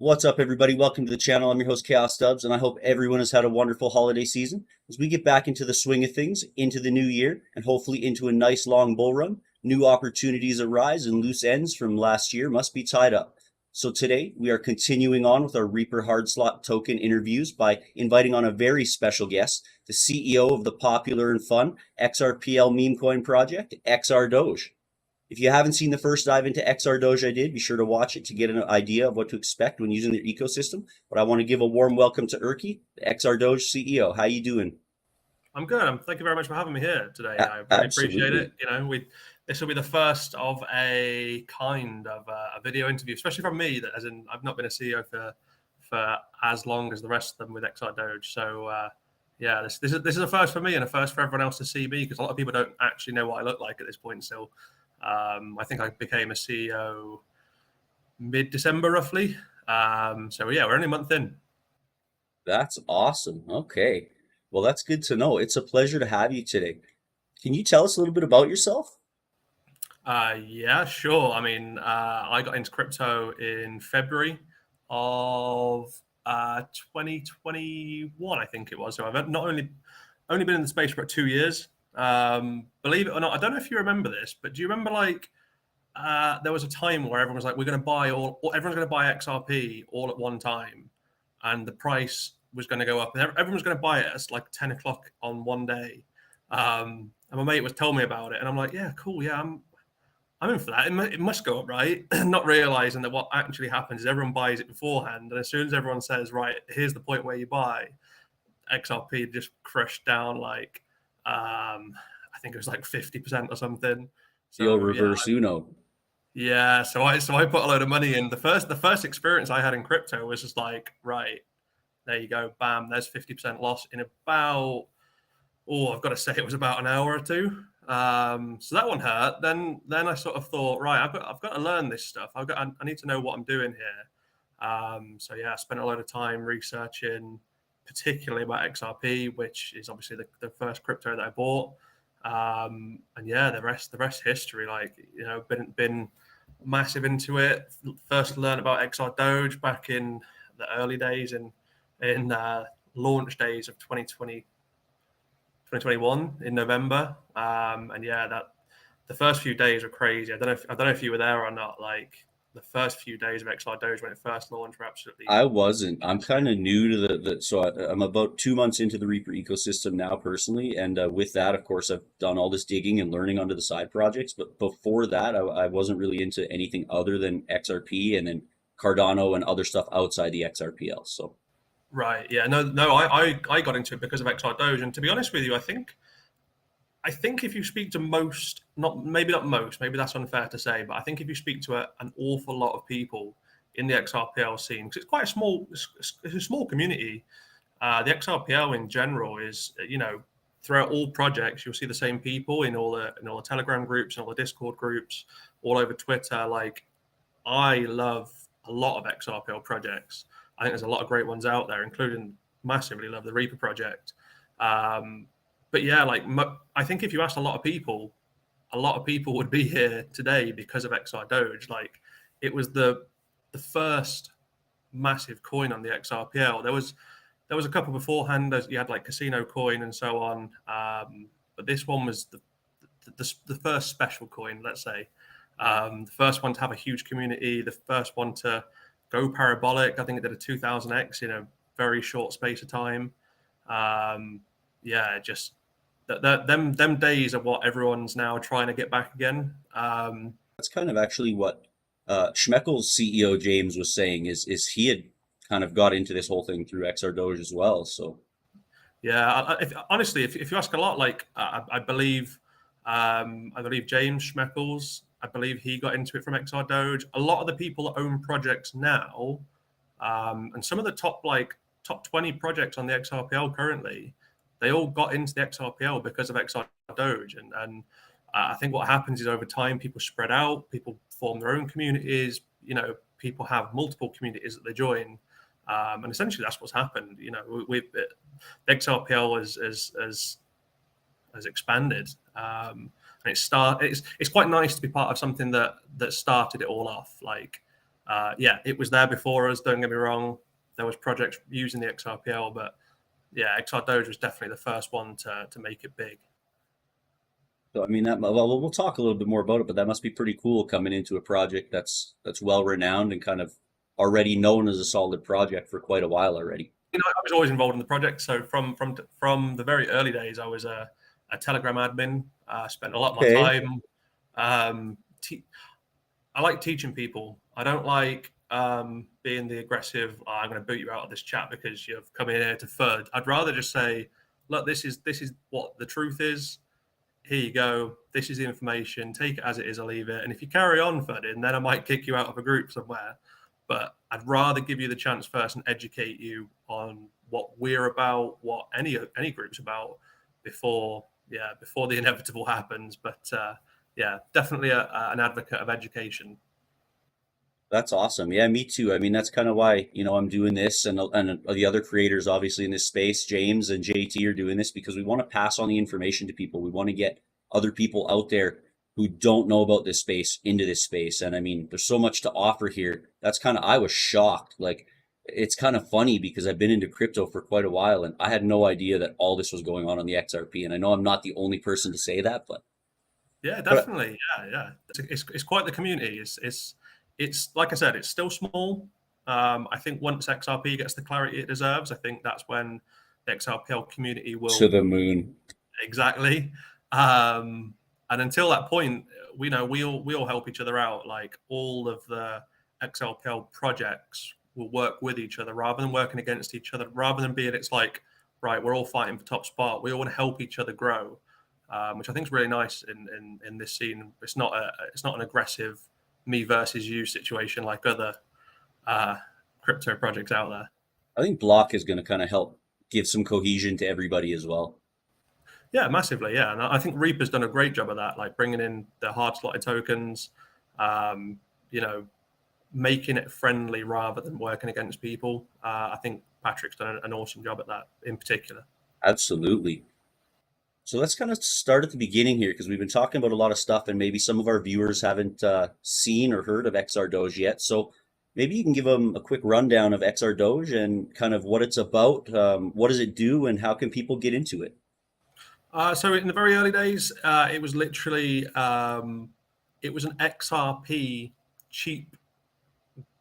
What's up, everybody? Welcome to the channel. I'm your host, Chaos Dubs, and I hope everyone has had a wonderful holiday season. As we get back into the swing of things, into the new year, and hopefully into a nice long bull run, new opportunities arise and loose ends from last year must be tied up. So today, we are continuing on with our Reaper Hard Slot Token interviews by inviting on a very special guest, the CEO of the popular and fun XRPL meme coin project, XRDOGE. If you haven't seen the first dive into XRDOGE I did, be sure to watch it to get an idea of what to expect when using their ecosystem. But I want to give a warm welcome to Urquy, the XRDOGE CEO. How you doing? I'm good. Thank you very much for having me here today. I really Absolutely. appreciate it. This will be the first of a kind of a video interview, especially from me. That, as in, I've not been a CEO for as long as the rest of them with XRDOGE. So yeah, this is a first for me and a first for everyone else to see me, because a lot of people don't actually know what I look like at this point still. I think I became a CEO mid-December roughly. So yeah, we're only a month in. That's awesome. Okay. Well, that's good to know. It's a pleasure to have you today. Can you tell us a little bit about yourself? Yeah, sure. I mean, I got into crypto in February of 2021, I think it was. So I've not only been in the space for about 2 years. Believe it or not, I don't know if you remember this, but do you remember there was a time where everyone was like, we're going to buy everyone's going to buy XRP all at one time, and the price was going to go up, and everyone was going to buy it at like 10 o'clock on one day. And my mate was telling me about it, and I'm like, yeah, cool, yeah, I'm in for that. It must go up, right? Not realizing that what actually happens is everyone buys it beforehand, and as soon as everyone says, right, here's the point where you buy, XRP just crushed down I think it was like 50% or something. The old So reverse Uno. yeah. So I put a load of money in. The first experience I had in crypto was just like, right, there you go, bam, there's 50% loss in about, I've got to say it was about an hour or two. So that one hurt. Then I sort of thought, right, I've got to learn this stuff. I need to know what I'm doing here. So yeah, I spent a lot of time researching, particularly about XRP, which is obviously the first crypto that I bought. And yeah, the rest history. Been massive into it. First learned about XRDOGE back in the early days in launch days of 2021 in November. And yeah, the first few days were crazy. I don't know if you were there or not. Like the first few days of XRDOGE when it first launched were absolutely. I wasn't. I'm kind of new to I'm about 2 months into the Reaper ecosystem now personally. And with that, of course, I've done all this digging and learning onto the side projects. But before that, I wasn't really into anything other than XRP and then Cardano and other stuff outside the XRPL. So Right. Yeah. No. I got into it because of XRDOGE, and to be honest with you, I think if you speak to most, maybe not most, maybe that's unfair to say, but I think if you speak to an awful lot of people in the XRPL scene, because it's a small community. The XRPL in general is, throughout all projects, you'll see the same people in all the Telegram groups and all the Discord groups, all over Twitter. Like, I love a lot of XRPL projects. I think there's a lot of great ones out there, including massively love the Reaper project. But yeah, I think if you asked a lot of people would be here today because of XRDOGE. Like, it was the first massive coin on the XRPL. There was a couple beforehand. You had like Casino Coin and so on, but this one was the first special coin, let's say. The first one to have a huge community, the first one to go parabolic. I think it did a 2000x in a very short space of time. Yeah, just them days are what everyone's now trying to get back again. that's kind of actually what Schmeckel's CEO James was saying is he had kind of got into this whole thing through XRDOGE as well. So Yeah, honestly, if you ask a lot, I believe James Schmeckles, I believe he got into it from XRDOGE. A lot of the people that own projects now, and some of the top 20 projects on the XRPL currently, they all got into the XRPL because of XRDOGE. And I think what happens is over time, people spread out, people form their own communities. People have multiple communities that they join. And essentially, that's what's happened. The XRPL has expanded, and it's quite nice to be part of something that started it all off. Like, yeah, it was there before us. Don't get me wrong. There was projects using the XRPL, but yeah, XRDOGE was definitely the first one to make it big. So I mean that well, we'll talk a little bit more about it, but that must be pretty cool coming into a project that's well renowned and kind of already known as a solid project for quite a while already. I was always involved in the project. So from the very early days, I was a Telegram admin. Spent a lot of my Okay. time. Um, I like teaching people. I don't like being the aggressive. Oh, I'm going to boot you out of this chat because you've come in here to FUD. I'd rather just say, look, this is what the truth is. Here you go. This is the information. Take it as it is or leave it. And if you carry on FUDing, then I might kick you out of a group somewhere. But I'd rather give you the chance first and educate you on what we're about, what any group's about before the inevitable happens. But yeah, definitely an advocate of education. That's awesome. Yeah, me too. I mean, that's kind of why, I'm doing this and the other creators obviously in this space, James and JT are doing this because we want to pass on the information to people. We want to get other people out there who don't know about this space into this space. And I mean, there's so much to offer here. I was shocked. Like, it's kind of funny because I've been into crypto for quite a while and I had no idea that all this was going on the XRP. And I know I'm not the only person to say that, Yeah, but definitely. Yeah. It's quite the community. It's like I said, it's still small. I think once XRP gets the clarity it deserves, I think that's when the XRPL community to will the moon. exactly. And until that point, we know we all help each other out. Like all of the XRPL projects will work with each other rather than working against each other. Rather than being, it's like right, we're all fighting for top spot. We all want to help each other grow, which I think is really nice in this scene. It's not an aggressive me versus you situation like other crypto projects out there. I think Block is going to kind of help give some cohesion to everybody as well. Yeah, massively. Yeah, and I think Reaper's done a great job of that, like bringing in the hard slotted tokens, um, you know, making it friendly rather than working against people. I think Patrick's done an awesome job at that in particular. Absolutely. So let's kind of start at the beginning here because we've been talking about a lot of stuff and maybe some of our viewers haven't seen or heard of XRDOGE yet. So maybe you can give them a quick rundown of XRDOGE and kind of what it's about, what does it do, and how can people get into it? So in the very early days, it was literally it was an XRP cheap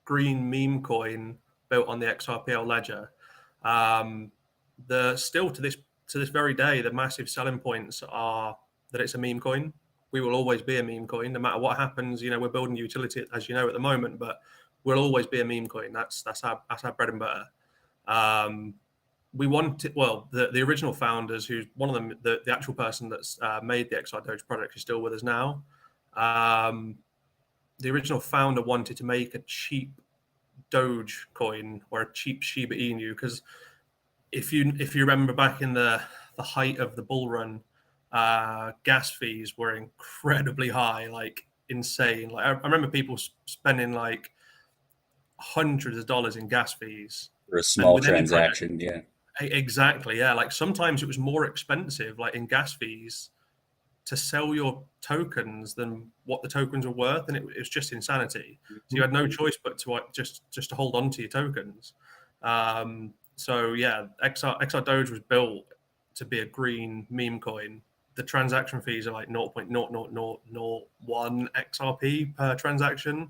green meme coin built on the XRPL ledger. The still to this very day, the massive selling points are that it's a meme coin. We will always be a meme coin, no matter what happens. We're building utility, as you know, at the moment, but we'll always be a meme coin. That's our bread and butter. We wanted, well, the original founders, who's one of them, the actual person that's made the XRDOGE project is still with us now. The original founder wanted to make a cheap Doge coin or a cheap Shiba Inu because if you remember back in the height of the bull run, gas fees were incredibly high, like insane. Like I remember people spending like hundreds of dollars in gas fees, For a and small with any project, transaction, yeah. exactly, yeah. Like sometimes it was more expensive, like in gas fees, to sell your tokens than what the tokens were worth, and it was just insanity. So you had no choice but to just to hold on to your tokens. So yeah, XR Doge was built to be a green meme coin. The transaction fees are like 0.00001 XRP per transaction,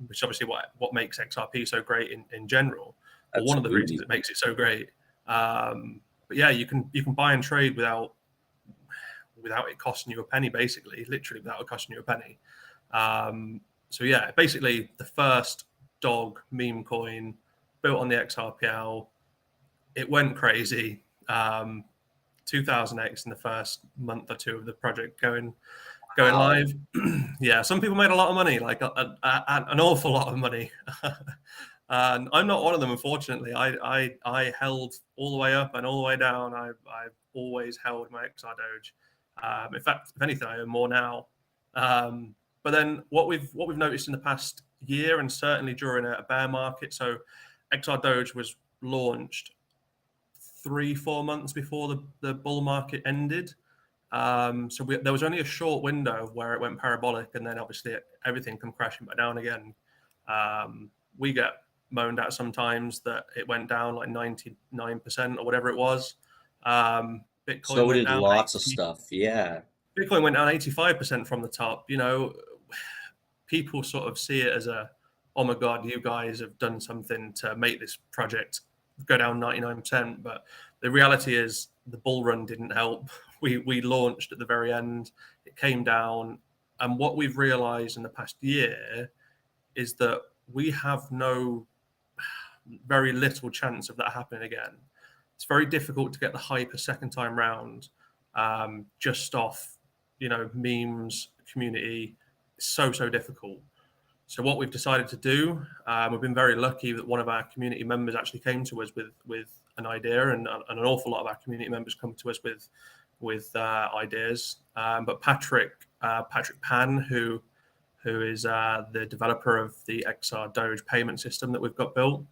which is obviously what makes XRP so great in general, or one of the reasons Absolutely. it makes it so great. But yeah, you can buy and trade without it costing you a penny, basically, literally without it costing you a penny. So yeah, basically the first dog meme coin built on the XRPL. It went crazy. 2000x in the first month or two of the project going Wow. live. Yeah, some people made a lot of money, like an awful lot of money. And I'm not one of them, unfortunately. I held all the way up and all the way down. I've always held my XRDOGE. In fact, if anything, I earn more now. But then what we've noticed in the past year, and certainly during a bear market, so XRDOGE was launched 3-4 months before the bull market ended. So there was only a short window where it went parabolic, and then obviously everything come crashing back down again. We get moaned at sometimes that it went down like 99% or whatever it was. Bitcoin So went did down lots of stuff. Yeah. Bitcoin went down 85% from the top. You know, people sort of see it as oh my God, you guys have done something to make this project go down 99%. But the reality is the bull run didn't help. We launched at the very end, it came down. And what we've realized in the past year is that we have very little chance of that happening again. It's very difficult to get the hype a second time round, just off, memes, community. It's so difficult. So what we've decided to do, we've been very lucky that one of our community members actually came to us with an idea, and an awful lot of our community members come to us with ideas. But Patrick Pan, who is the developer of the XRDOGE payment system that we've got built,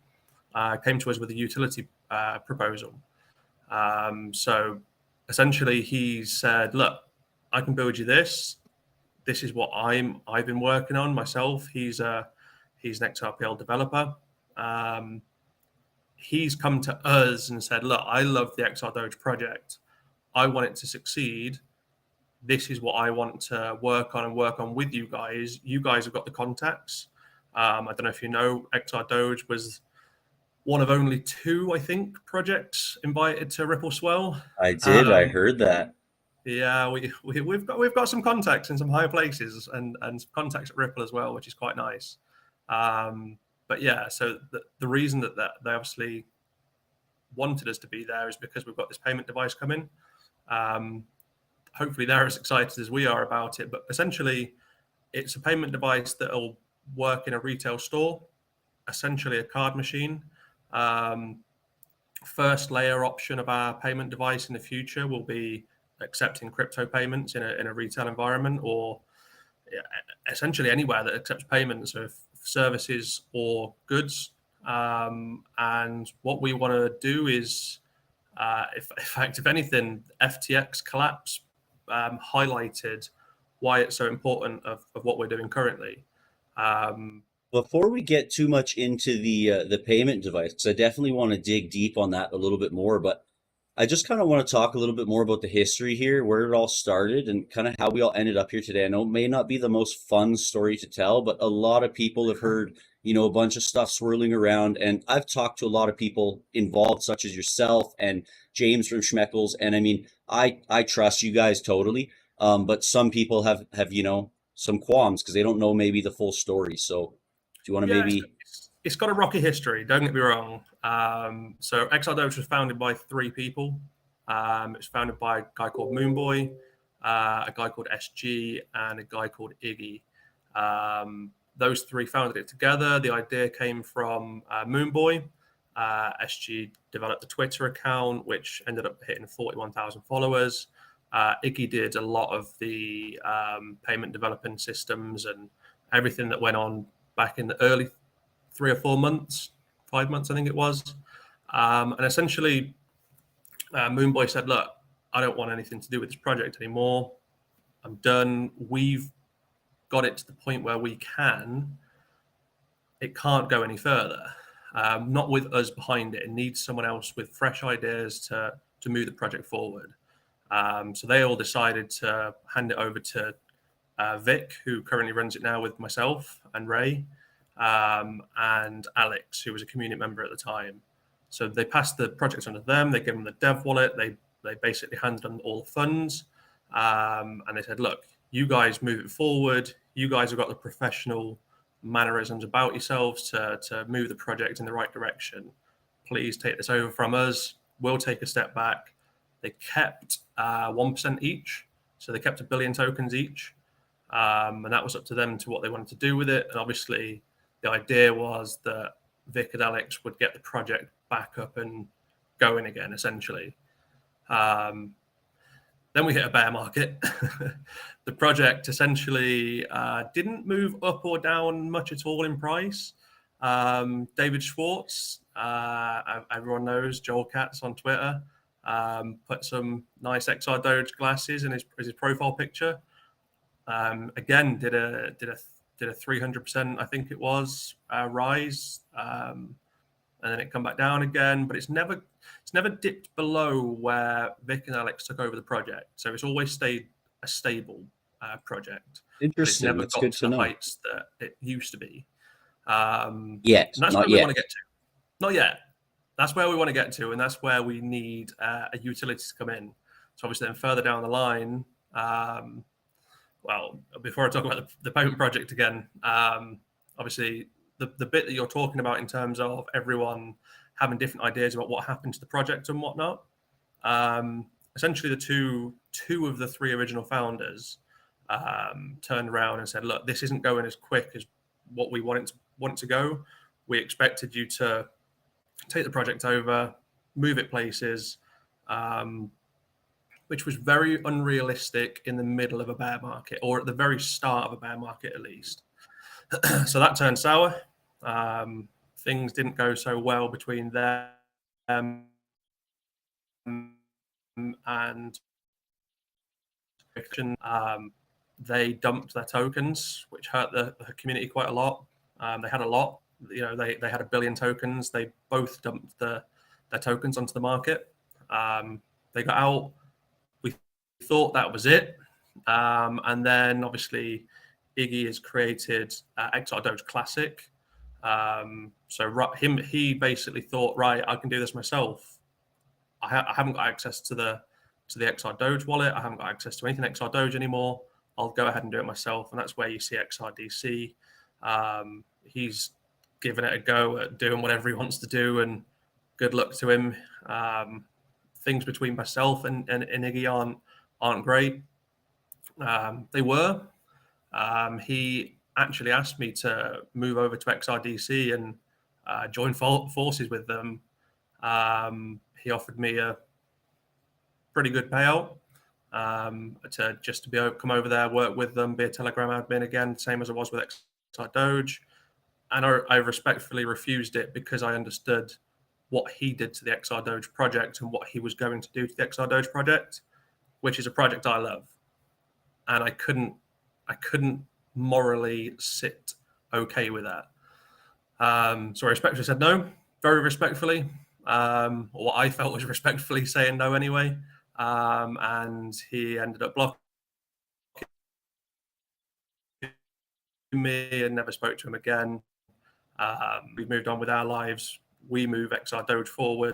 came to us with a utility proposal. So essentially, he said, "Look, I can build you this. This is what I've been working on myself." He's an XRPL developer. He's come to us and said, "Look, I love the XRDOGE project. I want it to succeed. This is what I want to work on with you guys. You guys have got the contacts." I don't know if you know, XRDOGE was one of only 2, I think, projects invited to Ripple Swell. I did. I heard that. Yeah, we've got some contacts in some higher places and some contacts at Ripple as well, which is quite nice. But yeah, so the reason that they obviously wanted us to be there is because we've got this payment device coming. Hopefully they're as excited as we are about it, but essentially it's a payment device that will work in a retail store, essentially a card machine. First layer option of our payment device in the future will be accepting crypto payments in a retail environment, or essentially anywhere that accepts payments of services or goods. And what we want to do is, if anything, FTX collapse highlighted why it's so important of what we're doing currently. Before we get too much into the payment device, because I definitely want to dig deep on that a little bit more, but I just kind of want to talk a little bit more about the history here, where it all started, and kind of how we all ended up here today. I know it may not be the most fun story to tell, but a lot of people have heard, a bunch of stuff swirling around, and I've talked to a lot of people involved, such as yourself and James from Schmeckles, and I mean, I trust you guys totally, but some people have some qualms because they don't know maybe the full story. So do you want to Yeah, maybe? it's got a rocky history. Don't get me wrong. So XRDOGE was founded by 3 people. It was founded by a guy called Moonboy, a guy called SG, and a guy called Iggy. Those 3 founded it together. The idea came from Moonboy. SG developed a Twitter account, which ended up hitting 41,000 followers. Iggy did a lot of the payment developing systems and everything that went on back in the early 3 or 4 months, 5 months, I think it was. And essentially, Moonboy said, "Look, I don't want anything to do with this project anymore. I'm done. We've got it to the point where it can't go any further. Not with us behind it. It needs someone else with fresh ideas to move the project forward." So they all decided to hand it over to Vic, who currently runs it now with myself and Ray, and Alex, who was a community member at the time. So they passed the project on to them. They gave them the dev wallet. They basically handed them all the funds, and they said, "Look, you guys move it forward. You guys have got the professional mannerisms about yourselves to move the project in the right direction. Please take this over from us. We'll take a step back." They kept 1% each, so they kept 1 billion tokens each, and that was up to them to what they wanted to do with it. And obviously, the idea was that Vic and Alex would get the project back up and going again, essentially. Then we hit a bear market. The project essentially didn't move up or down much at all in price. David Schwartz, everyone knows, Joel Katz on Twitter, put some nice XRDOGE glasses in his profile picture. Again, did a did a 300%, I think it was, rise, and then it come back down again. But it's never dipped below where Vic and Alex took over the project. So it's always stayed a stable project. But it's Interesting. never That's got good to to the know. heights that it used to be. Yet, And that's not where we yet. want to get to. Not yet. That's where we want to get to, and that's where we need a utility to come in. So obviously, then further down the line, well, before I talk about the payment project again, obviously the bit that you're talking about in terms of everyone having different ideas about what happened to the project and whatnot. Essentially, the two of the three original founders turned around and said, "Look, this isn't going as quick as what we want it to go. We expected you to take the project over, move it places, which was very unrealistic in the middle of a bear market, or at the very start of a bear market at least." So that turned sour. Things didn't go so well between them and they dumped their tokens, which hurt the community quite a lot. They had a lot. They had 1 billion tokens. They both dumped their tokens onto the market. They got out. We thought that was it. And then obviously Iggy has created XRDOGE Classic. So he basically thought, right, I can do this myself. I haven't got access to the XRDOGE wallet. I haven't got access to anything XRDOGE anymore. I'll go ahead and do it myself. And that's where you see XRDC. He's given it a go at doing whatever he wants to do, and good luck to him. Things between myself and Iggy aren't great. They were. He actually asked me to move over to XRDC and join forces with them. He offered me a pretty good payout to come over there, work with them, be a Telegram admin again, same as I was with XRDOGE. And I respectfully refused it because I understood what he did to the XRDOGE project and what he was going to do to the XRDOGE project, which is a project I love. And I couldn't morally sit okay with that. So I respectfully said no, very respectfully, or what I felt was respectfully saying no anyway. And he ended up blocking me and never spoke to him again. We've moved on with our lives. We move XRDOGE forward,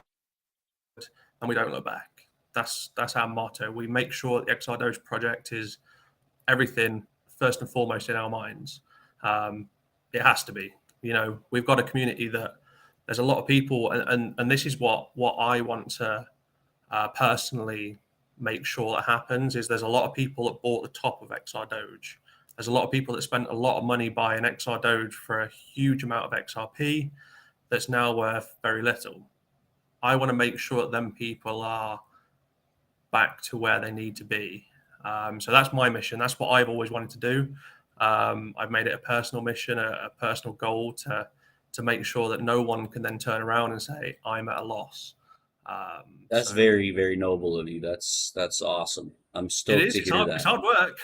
and we don't look back. That's our motto. We make sure the XRDOGE project is everything first and foremost in our minds. It has to be. We've got a community that there's a lot of people, and this is what I want to personally make sure that happens. Is there's a lot of people that bought the top of XRDOGE. There's a lot of people that spent a lot of money buying XRDOGE for a huge amount of XRP that's now worth very little. I want to make sure that them people are back to where they need to be. So that's my mission. That's what I've always wanted to do. I've made it a personal mission, a personal goal to make sure that no one can then turn around and say, I'm at a loss. That's very, very noble of you. That's awesome. I'm stoked to hear that. It's hard work.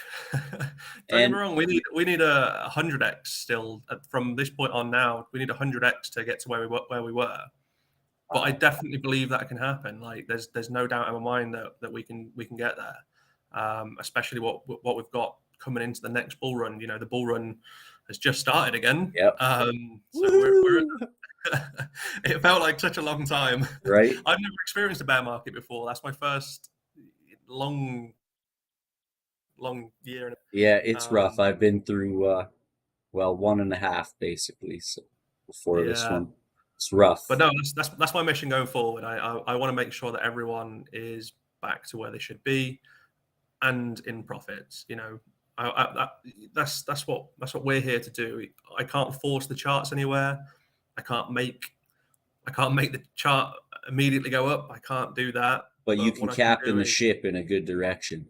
Don't get me wrong. We need a 100x still from this point on. Now we need 100x to get to where we were. But I definitely believe that can happen. Like there's no doubt in my mind that we can get there. Especially what we've got coming into the next bull run. The bull run has just started again. Yep. So we're it felt like such a long time. Right. I've never experienced a bear market before. That's my first long year. Yeah, it's rough. I've been through 1.5 basically. So before this one, it's rough. But no, that's my mission going forward. I want to make sure that everyone is back to where they should be, and in profits. That's what we're here to do. I can't force the charts anywhere. I can't make the chart immediately go up. I can't do that. But you can captain the ship in a good direction.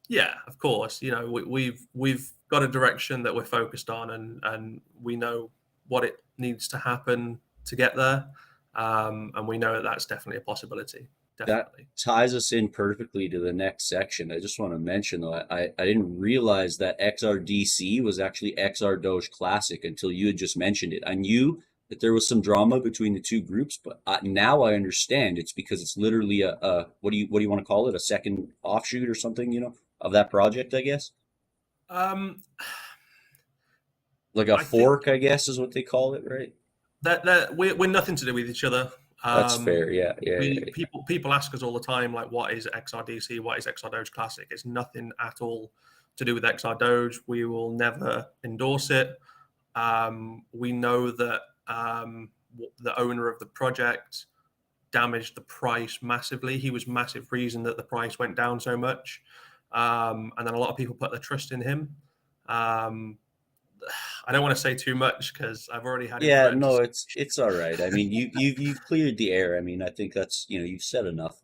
Yeah, of course. We've got a direction that we're focused on, and we know what it needs to happen to get there. And we know that that's definitely a possibility. definitely. That ties us in perfectly to the next section. I just want to mention though, I didn't realize that XRDC was actually XRDOGE Classic until you had just mentioned it. I knew that there was some drama between the two groups, but now I understand it's because it's literally a what do you want to call it? A second offshoot or something, of that project, I guess. Um, Like a I think fork, I guess is what they call it, right? that we're nothing to do with each other. That's fair. Yeah, yeah, yeah, We people ask us all the time, like, what is XRDC? What is XRDoge Classic? It's nothing at all to do with XRDoge. We will never endorse it. We know that the owner of the project damaged the price massively. He was massive reason that the price went down so much. And then a lot of people put their trust in him. Um, I don't want to say too much because I've already had him Yeah, threatened to no, say it's all right. I mean, you've cleared the air. I mean, I think that's, you've said enough.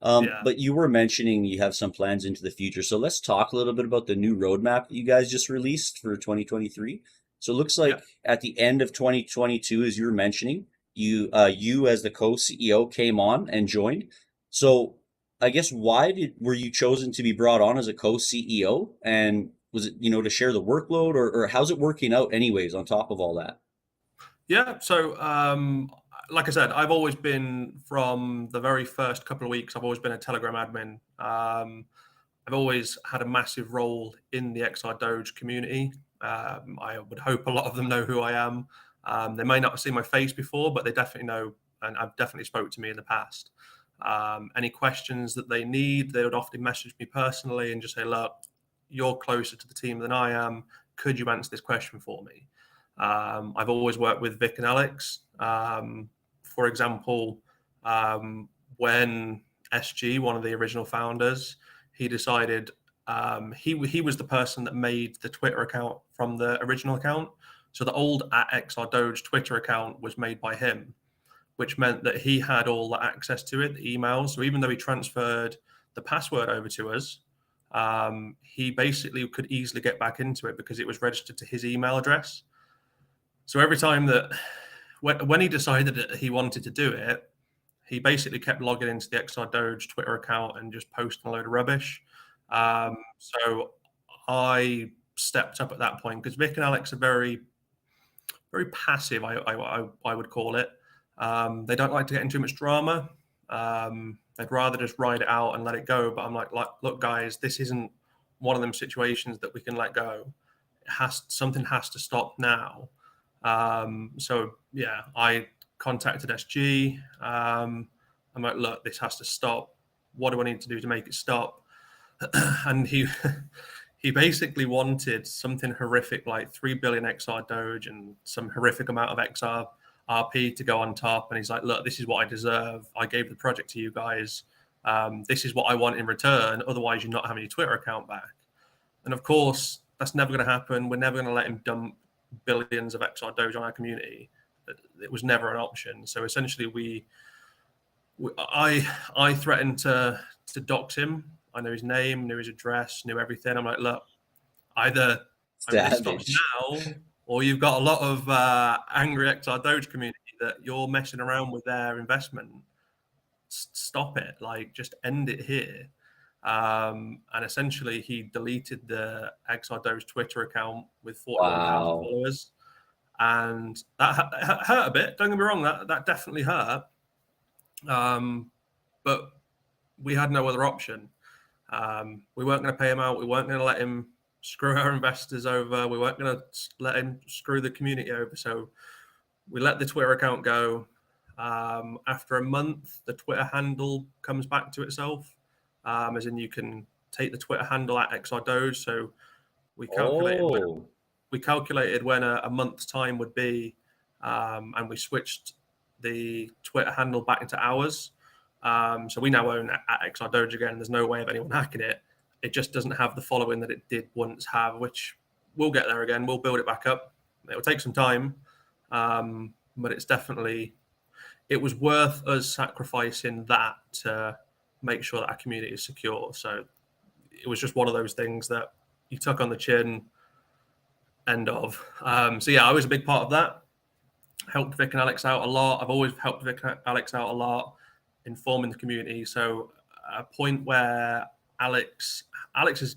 yeah, But you were mentioning you have some plans into the future. So let's talk a little bit about the new roadmap that you guys just released for 2023. So it looks yeah. like at the end of 2022, as you were mentioning, you as the co-CEO came on and joined. So I guess were you chosen to be brought on as a co-CEO? And was it, to share the workload, or how's it working out anyways on top of all that? Yeah. So, like I said, I've always been from the very first couple of weeks. I've always been a Telegram admin. I've always had a massive role in the XR Doge community. I would hope a lot of them know who I am. They may not have seen my face before, but they definitely know, and I've definitely spoke to me in the past. Any questions that they need, they would often message me personally and just say, "Look, you're closer to the team than I am. Could you answer this question for me?" I've always worked with Vic and Alex. For example, when SG, one of the original founders, he decided he was the person that made the Twitter account from the original account. So the old @XRDoge Twitter account was made by him, which meant that he had all the access to it, the emails. So even though he transferred the password over to us, he basically could easily get back into it because it was registered to his email address. So every time that when he decided that he wanted to do it, he basically kept logging into the XR Doge Twitter account and just posting a load of rubbish. So I stepped up at that point because Vic and Alex are very, very passive. I would call it. They don't like to get into too much drama. They'd rather just ride it out and let it go. But I'm like, look, guys, this isn't one of them situations that we can let go. Something has to stop now. So yeah, I contacted SG. I'm like, look, this has to stop. What do I need to do to make it stop? And he basically wanted something horrific like 3 billion XR Doge and some horrific amount of XR RP to go on top. And he's like, look, this is what I deserve. I gave the project to you guys. This is what I want in return. Otherwise, you're not having your Twitter account back. And of course, that's never going to happen. We're never going to let him dump billions of XR Doge on our community. It was never an option. So essentially, I threatened to dox him. I know his name, knew his address, knew everything. I'm like, look, either I'm going to stop Savage. now, or you've got a lot of angry XR Doge community that you're messing around with their investment. Stop it. Like, just end it here. And essentially, he deleted the XR Doge Twitter account with 41,000 Wow. followers. And that hurt a bit. Don't get me wrong, that definitely hurt. But we had no other option. We weren't going to pay him out. We weren't going to let him screw our investors over. We weren't going to let him screw the community over. So we let the Twitter account go. After a month, the Twitter handle comes back to itself, as in you can take the Twitter handle at XRDoge. So we Oh, calculated when a month's time would be, and we switched the Twitter handle back into ours. So we now own at XRDoge again. There's no way of anyone hacking it. It just doesn't have the following that it did once have, which we'll get there again. We'll build it back up. It will take some time, but it was worth us sacrificing that to make sure that our community is secure. So it was just one of those things that you took on the chin. End of. So yeah, I was a big part of that. Helped Vic and Alex out a lot. I've always helped Vic and Alex out a lot. informing the community. So a point where Alex is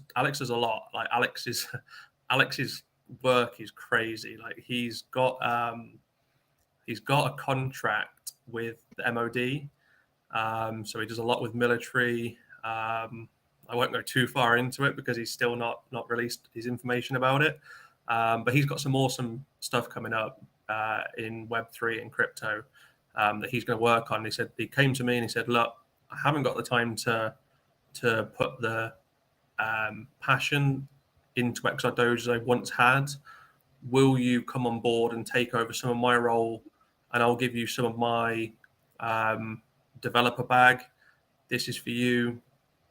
a lot. Like Alex's work is crazy. Like he's got a contract with the MOD. So he does a lot with military. I won't go too far into it because he's still not released his information about it. But he's got some awesome stuff coming up in Web3 and crypto that he's going to work on. He came to me and he said, "Look, I haven't got the time to put the passion into XRDOGE as I once had. Will you come on board and take over some of my role, and I'll give you some of my developer bag. This is for you.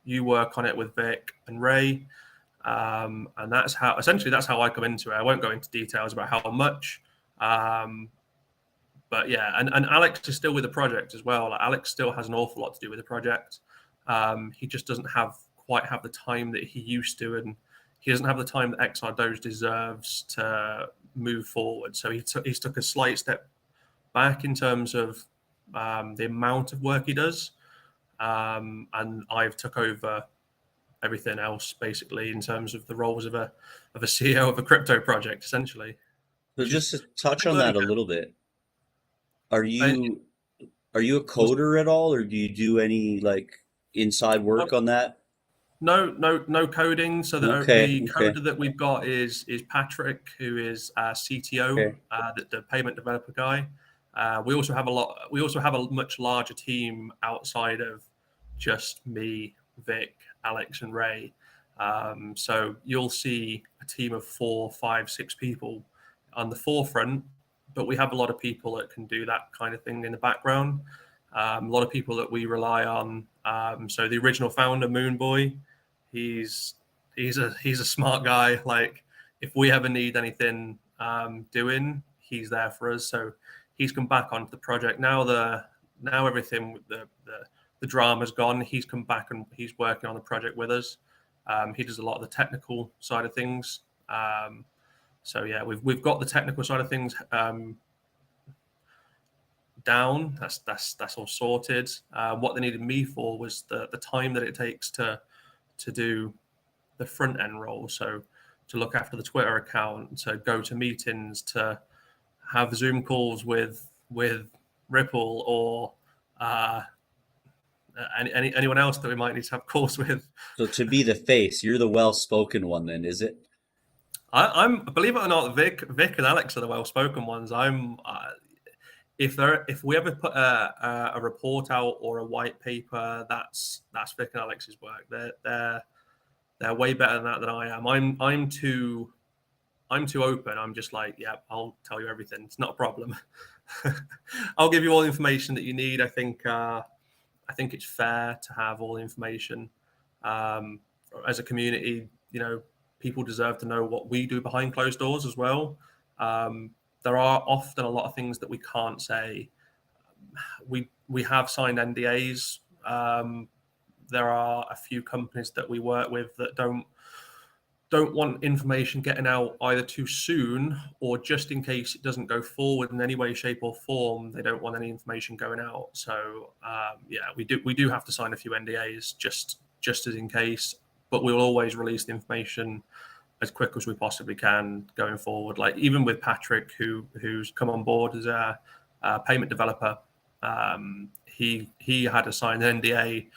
You work on it with Vic and Ray." And that's how I come into it. I won't go into details about how much, but yeah, and Alex is still with the project as well. Like, Alex still has an awful lot to do with the project. He just doesn't quite have the time that he used to, and he doesn't have the time that XRDOGE deserves to move forward. So he's took a slight step back in terms of the amount of work he does, and I've took over everything else basically in terms of the roles of a CEO of a crypto project, essentially. So just to touch on that a little bit, are you a coder at all, or do you do any like inside work on that? No coding. So the coder that we've got is Patrick, who is CTO, the payment developer guy. We also have a much larger team outside of just me, Vic, Alex, and Ray. So you'll see a team of 4, 5, 6 people on the forefront, but we have a lot of people that can do that kind of thing in the background. A lot of people that we rely on. So the original founder, Moonboy, he's a smart guy. Like, if we ever need anything doing, he's there for us. So he's come back onto the project now. Everything with the drama's gone. He's come back and he's working on the project with us. He does a lot of the technical side of things. So yeah, we've got the technical side of things down. That's all sorted. What they needed me for was the time that it takes to do the front end role. So to look after the Twitter account, to go to meetings, to have Zoom calls with Ripple or anyone else that we might need to have calls with. So to be the face, you're the well-spoken one then, is it? I'm, believe it or not, Vic and Alex are the well-spoken ones. If we ever put a report out or a white paper, that's Vic and Alex's work. They're way better than that than I am. I'm too open. I'm just like, yeah, I'll tell you everything. It's not a problem. I'll give you all the information that you need. I think it's fair to have all the information. As a community, people deserve to know what we do behind closed doors as well. There are often a lot of things that we can't say. We have signed NDAs. There are a few companies that we work with that don't want information getting out either too soon or just in case it doesn't go forward in any way, shape, or form. They don't want any information going out. So yeah, we do have to sign a few NDAs just as in case. But we'll always release the information as quick as we possibly can going forward. Like, even with Patrick, who's come on board as a payment developer, he had to sign an NDA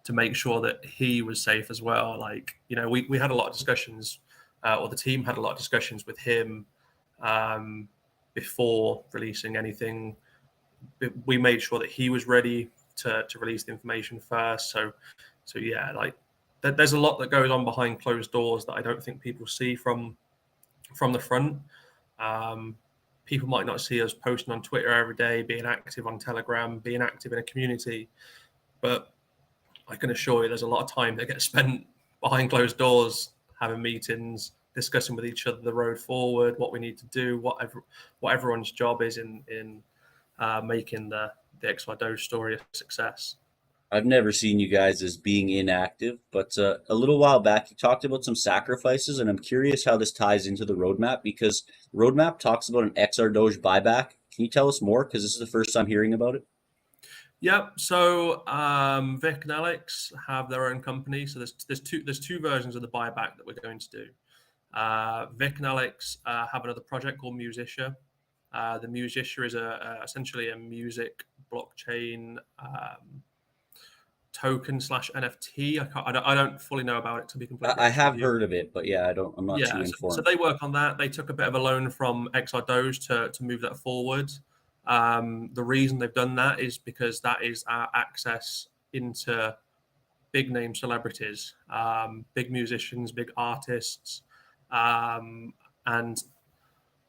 to make sure that he was safe as well. Like, we had a lot of discussions, or the team had a lot of discussions with him before releasing anything. We made sure that he was ready to release the information first. So yeah, like, there's a lot that goes on behind closed doors that I don't think people see from the front. People might not see us posting on Twitter every day, being active on Telegram, being active in a community, but I can assure you there's a lot of time that gets spent behind closed doors, having meetings, discussing with each other the road forward, what we need to do, what everyone's job is in making the XRDOGE story a success. I've never seen you guys as being inactive, but a little while back you talked about some sacrifices, and I'm curious how this ties into the roadmap, because the roadmap talks about an XRDOGE buyback. Can you tell us more? Because this is the first time hearing about it. Yeah, so Vic and Alex have their own company. So there's two versions of the buyback that we're going to do. Vic and Alex have another project called Musician. The Musician is essentially a music blockchain token slash NFT. I don't fully know about it, to be completely I honest with have you. heard of it, but yeah, I'm not too Yeah, so informed. they work on that. They took a bit of a loan from XRDOGE to move that forward. The reason they've done that is because that is our access into big name celebrities, big musicians, big artists. And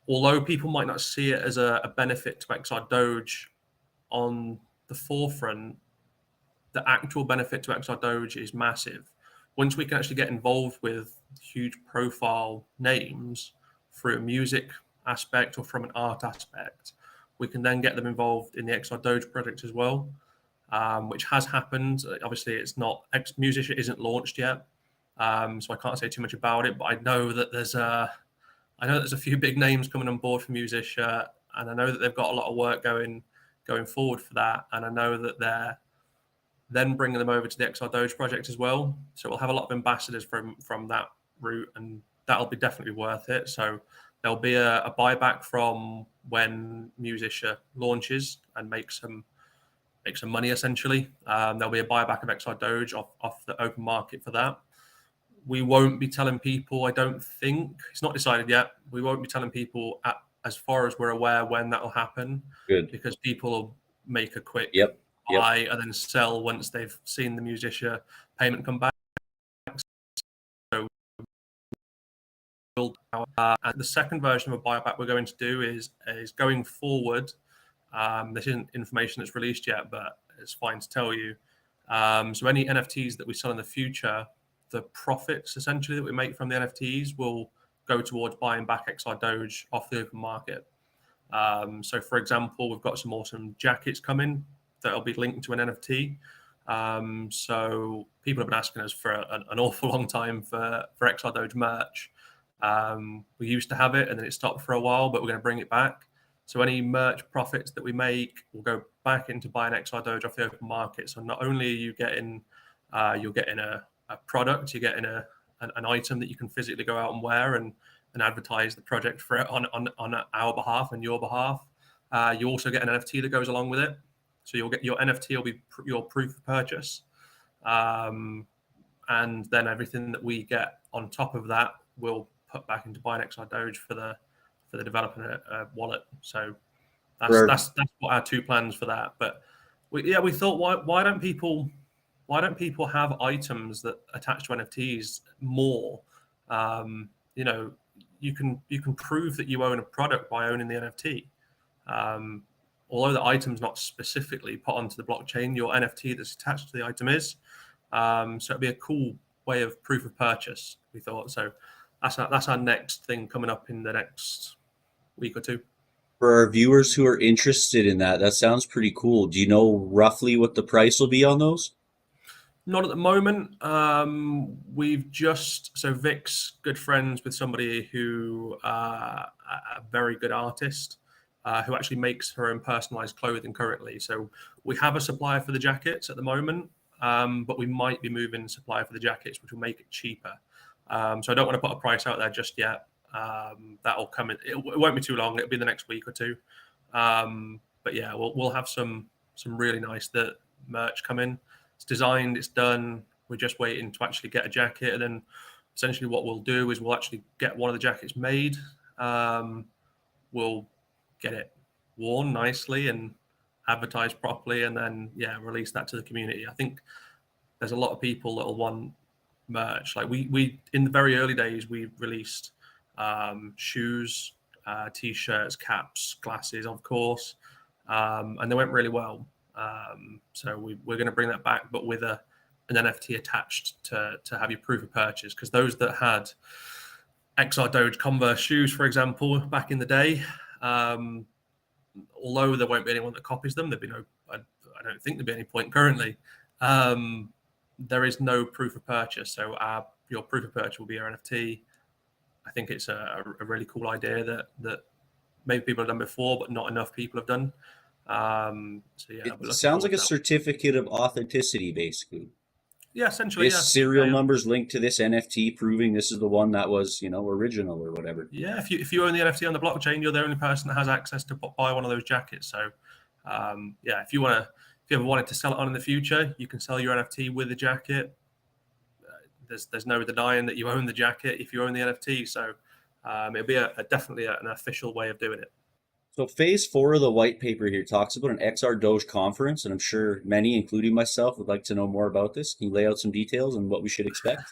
although people might not see it as a benefit to XRDOGE on the forefront, the actual benefit to XRDOGE is massive. Once we can actually get involved with huge profile names through a music aspect or from an art aspect, we can then get them involved in the XRDOGE project as well, which has happened. Obviously, it's not Musician isn't launched yet, so I can't say too much about it. But I know there's a few big names coming on board for Musician, and I know that they've got a lot of work going forward for that, and I know that they're then bringing them over to the XRDOGE project as well. So we'll have a lot of ambassadors from that route, and that'll be definitely worth it. So there'll be a buyback from when Musician launches and make some money essentially. There'll be a buyback of XRDOGE off the open market for that. We won't be telling people. I don't think it's not decided yet. We won't be telling people as far as we're aware when that will happen, Good. because people will make a quick Yep. Yep. buy and then sell once they've seen the Musician payment come back. So and the second version of a buyback we're going to do is going forward. This isn't information that's released yet, but it's fine to tell you. So any NFTs that we sell in the future, the profits essentially that we make from the NFTs will go towards buying back XRDOGE off the open market. So, for example, we've got some awesome jackets coming that'll be linked to an NFT. So people have been asking us for an awful long time for XRDOGE merch. We used to have it and then it stopped for a while, but we're going to bring it back. So any merch profits that we make will go back into buying XRDOGE off the open market. So not only are you getting, you're getting a product, you're getting an item that you can physically go out and wear and advertise the project for it on our behalf and your behalf. You also get an NFT that goes along with it. So you'll get your NFT will be your proof of purchase. And then everything that we get on top of that we'll put back into buying XRDOGE for the developer wallet. So that's what our two plans for that. But we thought why don't people have items that attach to NFTs more? You can prove that you own a product by owning the NFT. Although the item's not specifically put onto the blockchain, your NFT that's attached to the item is. So it'd be a cool way of proof of purchase, we thought. So that's our next thing coming up in the next week or two. For our viewers who are interested in that, that sounds pretty cool. Do you know roughly what the price will be on those? Not at the moment. So Vic's good friends with somebody who a very good artist who actually makes her own personalized clothing currently. So we have a supplier for the jackets at the moment, but we might be moving supplier for the jackets, which will make it cheaper. So I don't want to put a price out there just yet. That'll come in. It won't be too long. It'll be the next week or two. But yeah, we'll have some really nice merch come in. It's designed, it's done. We're just waiting to actually get a jacket, and then essentially what we'll do is we'll actually get one of the jackets made. We'll get it worn nicely and advertised properly, and then release that to the community. I think there's a lot of people that will want merch. Like we in the very early days, we released shoes, t-shirts, caps, glasses, of course, and they went really well. So we're going to bring that back, but with an NFT attached to have your proof of purchase. Because those that had XRDOGE Converse shoes, for example, back in the day, although there won't be anyone that copies them, there'd be no. I don't think there'd be any point currently. There is no proof of purchase, so your proof of purchase will be your NFT. I think it's a really cool idea that maybe people have done before, but not enough people have done. So yeah, It we're looking sounds forward like a to that one. certificate of authenticity, basically. Yeah, essentially, This yeah. serial Yeah, yeah. number's linked to this NFT, proving this is the one that was, original or whatever. Yeah, if you own the NFT on the blockchain, you're the only person that has access to buy one of those jackets. So, yeah, if you ever wanted to sell it on in the future, you can sell your NFT with the jacket. There's no denying that you own the jacket if you own the NFT. So, it'll be definitely an official way of doing it. So phase 4 of the white paper here talks about an XRDOGE conference, and I'm sure many, including myself, would like to know more about this. Can you lay out some details on what we should expect?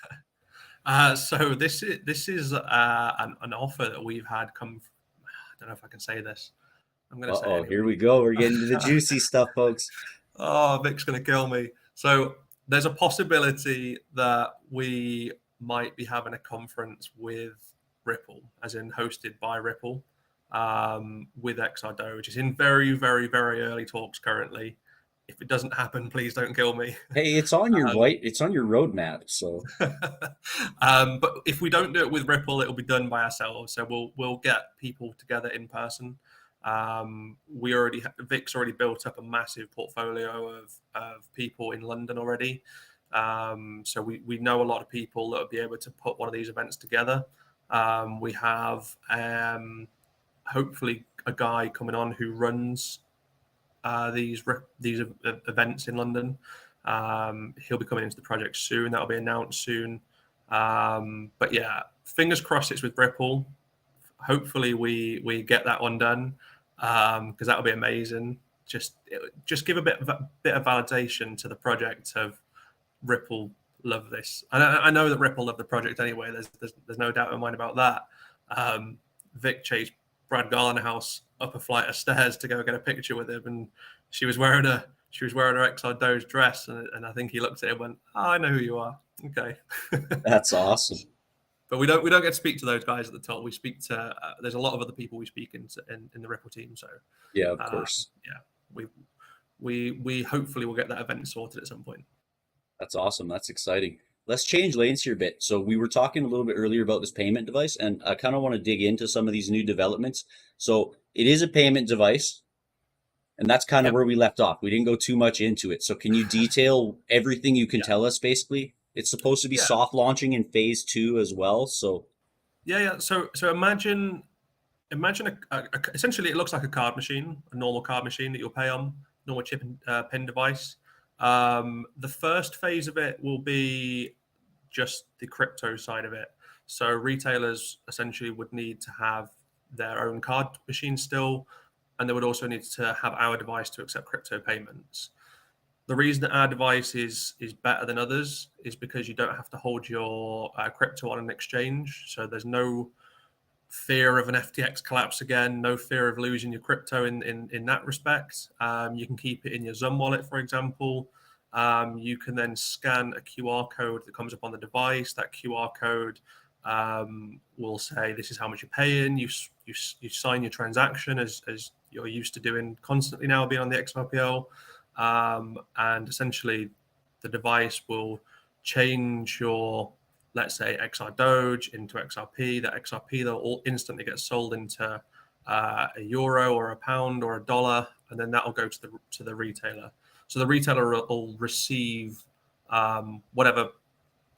So this is an offer that we've had come. I don't know if I can say this. I'm going to say it Uh-oh, here anyway. we go. We're getting to the juicy stuff, folks. Oh, Vic's going to kill me. So there's a possibility that we might be having a conference with Ripple, as in hosted by Ripple, with XRDOGE. It's in very, very, very early talks currently. If it doesn't happen, please don't kill me. Hey, it's on your roadmap, so But if we don't do it with Ripple, it'll be done by ourselves. So we'll get people together in person. Vic's already built up a massive portfolio of people in London already. So we know a lot of people that will be able to put one of these events together. We have hopefully a guy coming on who runs these events in London. He'll be coming into the project soon. That'll be announced soon. But yeah, fingers crossed it's with Ripple. Hopefully we get that one done, because that'll be amazing. Just give a bit of validation to the project of Ripple love this. And I know that Ripple love the project anyway. There's no doubt in my mind about that. Vic chased Brad Garnerhouse up a flight of stairs to go get a picture with him, and she was wearing her XRDOGE dress, and I think he looked at it and went, "Oh, I know who you are." Okay. that's awesome. But we don't get to speak to those guys at the top. We speak to there's a lot of other people we speak in the Ripple team. So Yeah, of course. yeah, we hopefully will get that event sorted at some point. That's awesome. That's exciting. Let's change lanes here a bit. So we were talking a little bit earlier about this payment device, and I kind of want to dig into some of these new developments. So it is a payment device, and that's kind of Yep. where we left off. We didn't go too much into it. So can you detail everything you can Yeah. tell us, basically? It's supposed to be Yeah. soft launching in phase 2 as well. So Yeah. So imagine essentially it looks like a card machine, a normal card machine that you'll pay on, normal chip and pin device. The first phase of it will be just the crypto side of it. So retailers essentially would need to have their own card machine still, and they would also need to have our device to accept crypto payments. The reason that our device is better than others is because you don't have to hold your crypto on an exchange. So there's no fear of an FTX collapse again, no fear of losing your crypto in that respect. You can keep it in your Zoom wallet, for example. You can then scan a QR code that comes up on the device. That QR code will say this is how much you're paying. You sign your transaction as you're used to doing constantly now, being on the XRPL, and essentially the device will change your, let's say, XRDOGE into XRP. That XRP they'll all instantly get sold into a euro or a pound or a dollar, and then that will go to the retailer. So the retailer will receive whatever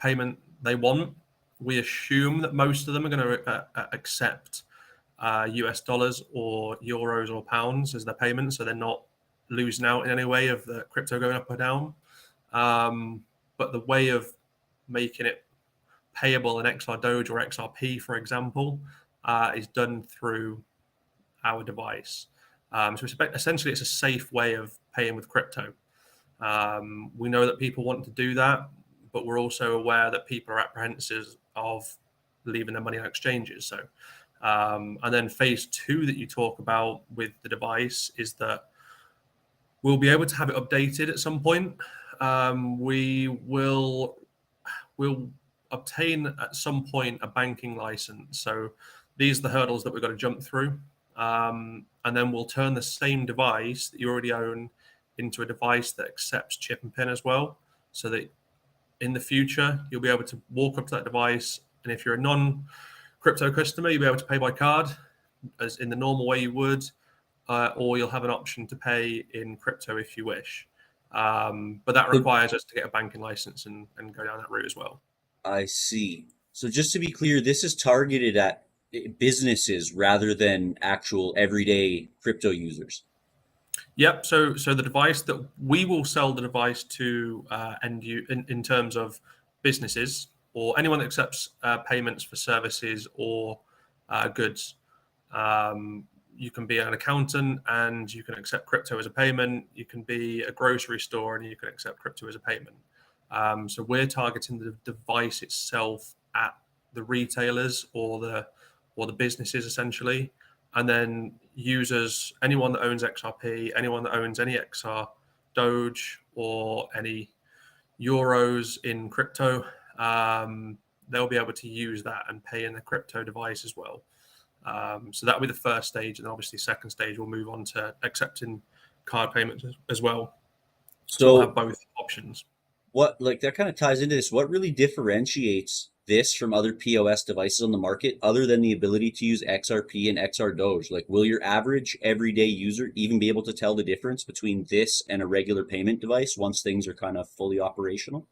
payment they want. We assume that most of them are going to accept US dollars or euros or pounds as their payment, so they're not losing out in any way of the crypto going up or down. But the way of making it payable in XRDOGE or XRP, for example, is done through our device. So essentially, it's a safe way of paying with crypto. We know that people want to do that, but we're also aware that people are apprehensive of leaving their money on exchanges. So, and then phase 2 that you talk about with the device is that we'll be able to have it updated at some point. We'll obtain at some point a banking license. So these are the hurdles that we've got to jump through. And then we'll turn the same device that you already own into a device that accepts chip and pin as well. So that in the future, you'll be able to walk up to that device. And if you're a non-crypto customer, you'll be able to pay by card as in the normal way you would. or you'll have an option to pay in crypto if you wish. But that requires us to get a banking license and go down that route as well. I see. So just to be clear, this is targeted at businesses rather than actual everyday crypto users. Yep. So the device that we will sell the device to in terms of businesses or anyone that accepts payments for services or goods. You can be an accountant and you can accept crypto as a payment. You can be a grocery store and you can accept crypto as a payment. So we're targeting the device itself at the retailers or the businesses essentially, and then users, anyone that owns XRP, anyone that owns any XR Doge or any euros in crypto, they'll be able to use that and pay in the crypto device as well. So that'll be the first stage, and obviously second stage we'll move on to accepting card payments as well. So we'll have both options. What, like, that kind of ties into this. What really differentiates this from other POS devices on the market other than the ability to use XRP and XRDOGE? Like, will your average everyday user even be able to tell the difference between this and a regular payment device once things are kind of fully operational?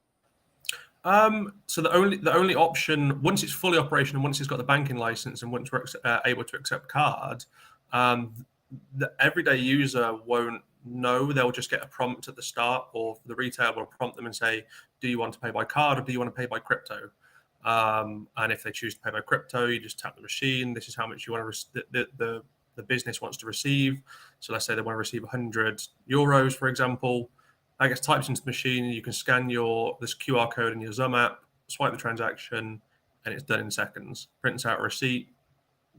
So the only option, once it's fully operational, once it's got the banking license, and once we're able to accept card, the everyday user won't know. They'll just get a prompt at the start, or the retailer will prompt them and say, "Do you want to pay by card or do you want to pay by crypto?" And if they choose to pay by crypto, you just tap the machine. This is how much you want to the business wants to receive. So let's say they want to receive 100 euros, for example. That gets typed into the machine. You can scan this QR code in your Zoom app, swipe the transaction, and it's done in seconds. Prints out a receipt.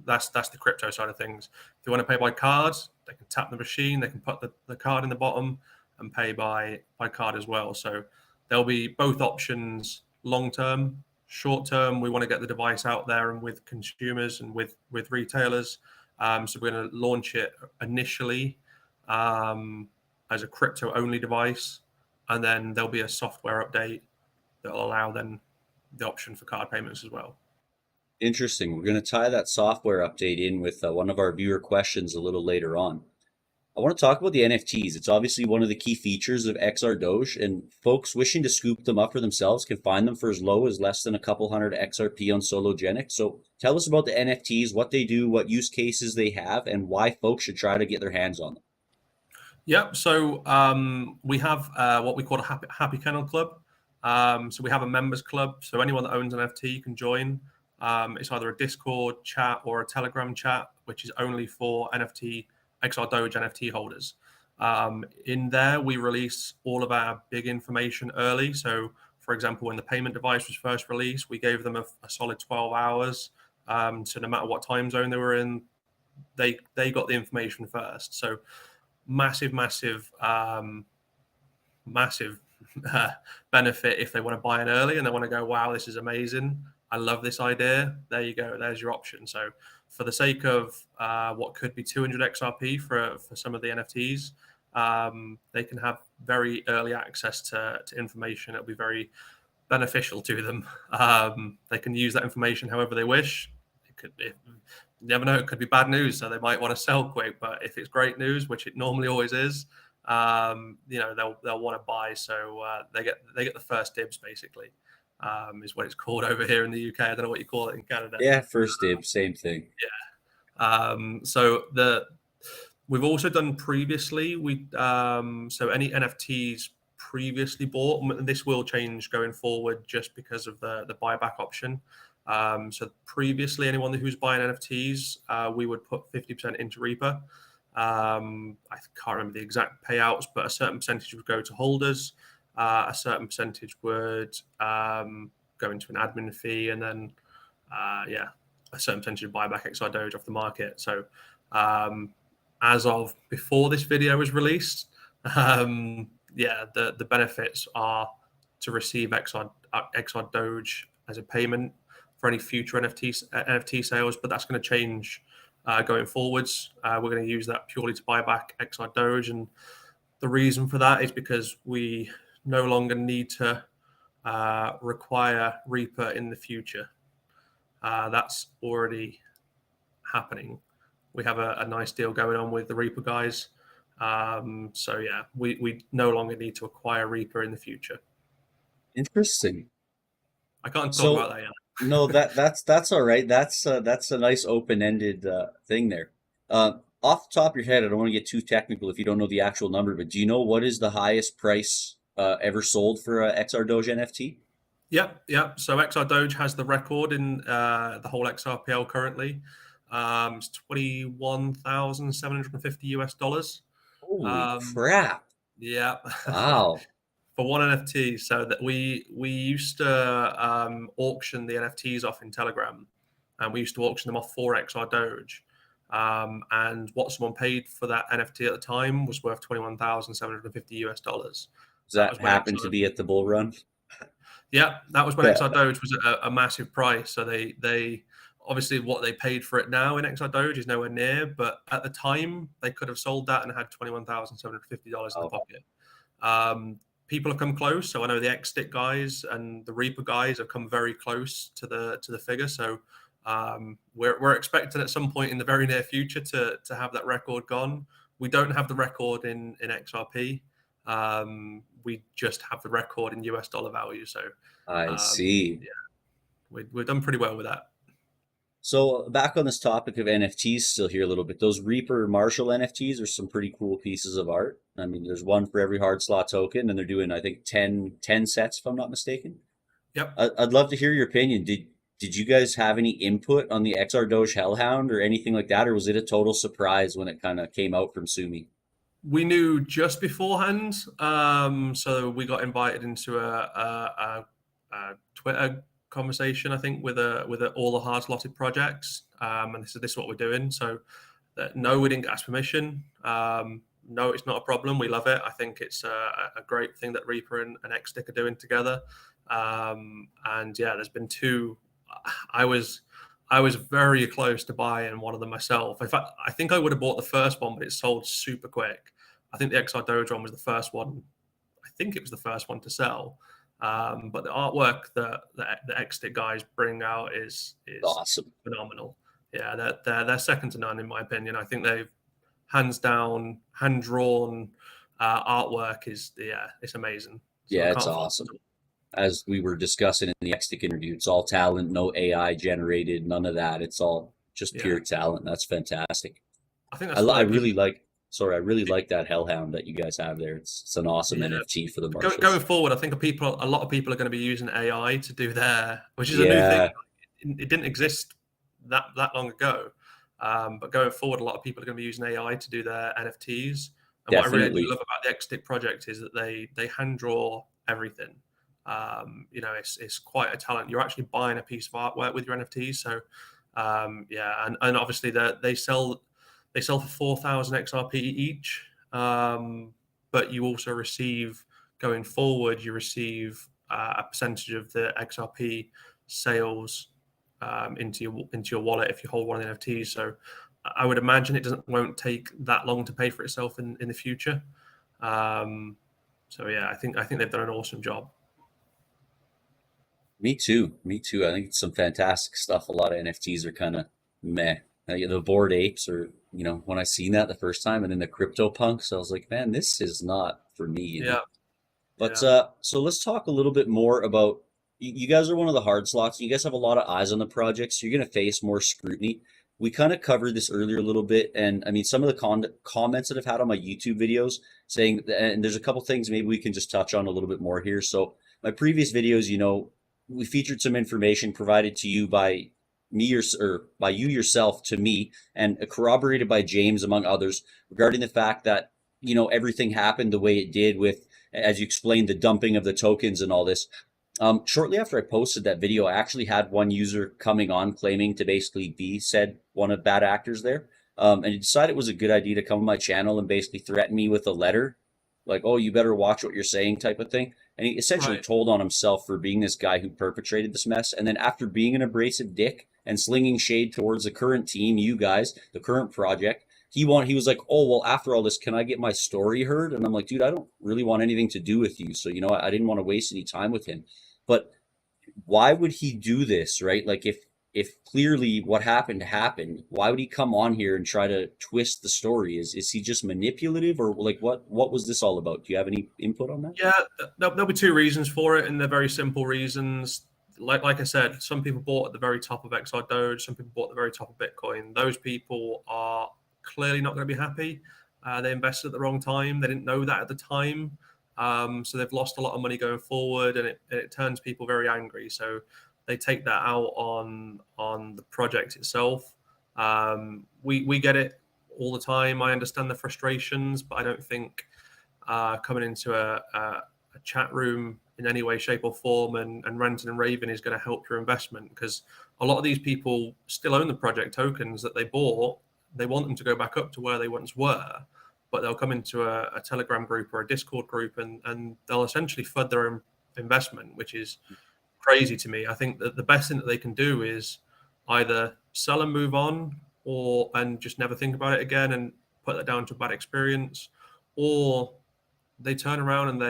That's the crypto side of things. If they want to pay by card, they can tap the machine. They can put the card in the bottom and pay by card as well. So there'll be both options long term. Short term, we want to get the device out there and with consumers and with retailers. So we're going to launch it initially as a crypto only device, and then there'll be a software update that will allow then the option for card payments as well. Interesting. We're going to tie that software update in with one of our viewer questions a little later on. I want to talk about the NFTs. It's obviously one of the key features of XRDOGE, and folks wishing to scoop them up for themselves can find them for as low as less than a couple hundred XRP on Sologenic. So tell us about the NFTs, what they do, what use cases they have, and why folks should try to get their hands on them. Yep. So we have what we call a Happy Kennel Club. So we have a members club. So anyone that owns an NFT can join. It's either a Discord chat or a Telegram chat, which is only for XRDOGE NFT holders. In there, we release all of our big information early. So, for example, when the payment device was first released, we gave them a solid 12 hours. So no matter what time zone they were in, they got the information first. So massive benefit if they want to buy in early and they want to go, wow, this is amazing. I love this idea. There you go. There's your option. So for the sake of what could be 200 XRP for some of the NFTs, they can have very early access to information. It'll be very beneficial to them. They can use that information however they wish. You never know, it could be bad news, so they might want to sell quick. But if it's great news, which it normally always is, they'll want to buy. So they get the first dibs, basically, is what it's called over here in the UK. I don't know what you call it in Canada. Yeah, first dibs, same thing. Yeah. So we've also done previously. So any NFTs previously bought, and this will change going forward just because of the buyback option. So previously, anyone who's buying NFTs, we would put 50% into Reaper. I can't remember the exact payouts, but a certain percentage would go to holders. A certain percentage would go into an admin fee, and then a certain percentage would buy back XRDOGE off the market. So as of before this video was released, the benefits are to receive XRDOGE as a payment for any future NFT sales, but that's going to change going forwards. We're going to use that purely to buy back XRDOGE, and the reason for that is because we no longer need to require Reaper in the future. That's already happening. we have a nice deal going on with the Reaper guys. So yeah, we no longer need to acquire Reaper in the future. Interesting. I can't talk about So that yet. no, that's all right. That's a nice open-ended thing there. Off the top of your head, I don't want to get too technical if you don't know the actual number, but do you know what is the highest price ever sold for a XRDOGE NFT? Yep. So XRDOGE has the record in the whole XRPL currently. It's $21,750 US. Holy Um, crap! yeah. Wow. For one NFT. So that we used to auction the NFTs off in Telegram, and we used to auction them off for XR Doge. And what someone paid for that NFT at the time was worth $21,750 US. Does That was that when happen to XR. be at the bull run? Yeah, that was when Yeah. XR Doge was a massive price. So they obviously what they paid for it now in XR Doge is nowhere near, but at the time they could have sold that and had $21,750 in the Oh, pocket. People have come close. So I know the X-Stick guys and the Reaper guys have come very close to the figure. So we're expecting at some point in the very near future to have that record gone. We don't have the record in XRP. We just have the record in US dollar value. So I um, see. yeah, we've done pretty well with that. So back on this topic of NFTs still here a little bit. Those Reaper Marshall NFTs are some pretty cool pieces of art. I mean, there's one for every hard slot token, and they're doing, I think, 10 sets, if I'm not mistaken. Yep. I'd love to hear your opinion. Did you guys have any input on the XR Doge Hellhound or anything like that, or was it a total surprise when it kind of came out from Sumi? We knew just beforehand, so we got invited into a Twitter conversation, I think, with all the hard slotted projects, and this is what we're doing. So, no, we didn't ask permission. No, it's not a problem. We love it. I think it's a great thing that Reaper and Xstick are doing together. And yeah, there's been two. I was very close to buying one of them myself. In fact, I think I would have bought the first one, but it sold super quick. I think the XR Doge one was the first one. I think it was the first one to sell. But the artwork that the Xstick guys bring out is Awesome. phenomenal. Yeah, they're second to none in my opinion. I think they've hands down hand drawn artwork it's amazing. So Yeah, I it's can't fault awesome. it. As we were discussing in the Xstick interview, it's all talent, no AI generated, none of that. It's all just Yeah, pure talent. That's fantastic. I think that's I why really people. like, sorry, I really like that Hellhound that you guys have there. It's an awesome Yeah, NFT for the going Marshalls. forward, I think a lot of people are going to be using AI to do which is a new thing. Yeah, It didn't exist that long ago, but going forward, a lot of people are going to be using AI to do their NFTs. And what I really do definitely. love about the Xstick project is that they hand draw everything. It's quite a talent. You're actually buying a piece of artwork with your NFTs. So yeah, and obviously they sell for 4,000 XRP each. But you also receive going forward, you receive a percentage of the XRP sales into your wallet if you hold one of the NFTs. So I would imagine won't take that long to pay for itself in the future. So yeah, I think they've done an awesome job. Me too. Me too. I think it's some fantastic stuff. A lot of NFTs are kind of meh. The Bored Apes are, when I seen that the first time, and then the Crypto Punks, I was like, man, this is not for me. Yeah, But yeah, so let's talk a little bit more about you guys are one of the hard slots. You guys have a lot of eyes on the project, so you're going to face more scrutiny. We kind of covered this earlier a little bit, and I mean some of the comments that I've had on my YouTube videos saying, and there's a couple things maybe we can just touch on a little bit more here. So my previous videos, we featured some information provided to you by me or by you yourself to me, and corroborated by James among others regarding the fact that everything happened the way it did with, as you explained, the dumping of the tokens and all this. Shortly after I posted that video, I actually had one user coming on claiming to basically be said one of bad actors there. And he decided it was a good idea to come on my channel and basically threaten me with a letter, like, oh, you better watch what you're saying type of thing. And he essentially right. told on himself for being this guy who perpetrated this mess. And then after being an abrasive dick and slinging shade towards the current team, you guys, the current project, he was like, oh, well, after all this, can I get my story heard? And I'm like, dude, I don't really want anything to do with you. So, I didn't want to waste any time with him. But why would he do this, right? Like if if clearly what happened happened, why would he come on here and try to twist the story? Is he just manipulative, or like what was this all about? Do you have any input on that? Yeah, there'll be two reasons for it, and they're very simple reasons. Like I said, some people bought at the very top of XRDOGE, some people bought at the very top of Bitcoin. Those people are clearly not going to be happy. They invested at the wrong time. They didn't know that at the time. So they've lost a lot of money going forward, and it turns people very angry. So they take that out on the project itself. We get it all the time. I understand the frustrations, but I don't think coming into a chat room in any way, shape, or form and ranting and raving is going to help your investment, because a lot of these people still own the project tokens that they bought. They want them to go back up to where they once were, but they'll come into a Telegram group or a Discord group and they'll essentially FUD their own investment, which is crazy to me. I think that the best thing that they can do is either sell and move on, and just never think about it again and put that down to a bad experience, or they turn around and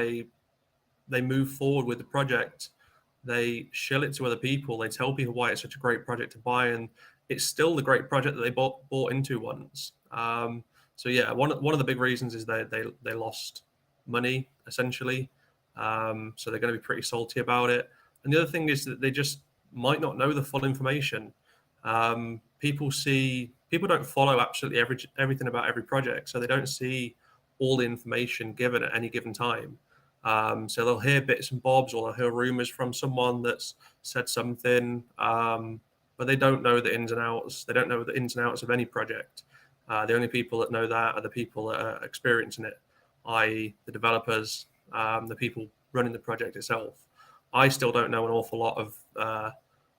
they move forward with the project. They shill it to other people. They tell people why it's such a great project to buy, and it's still the great project that they bought into once. So yeah, one of the big reasons is they lost money essentially. So they're going to be pretty salty about it. And the other thing is that they just might not know the full information. People don't follow absolutely everything about every project, so they don't see all the information given at any given time. So they'll hear bits and bobs, or they'll hear rumors from someone that's said something, but they don't know the ins and outs. They don't know the ins and outs of any project. The only people that know that are the people that are experiencing it, i.e. the developers, the people running the project itself. I still don't know an awful lot of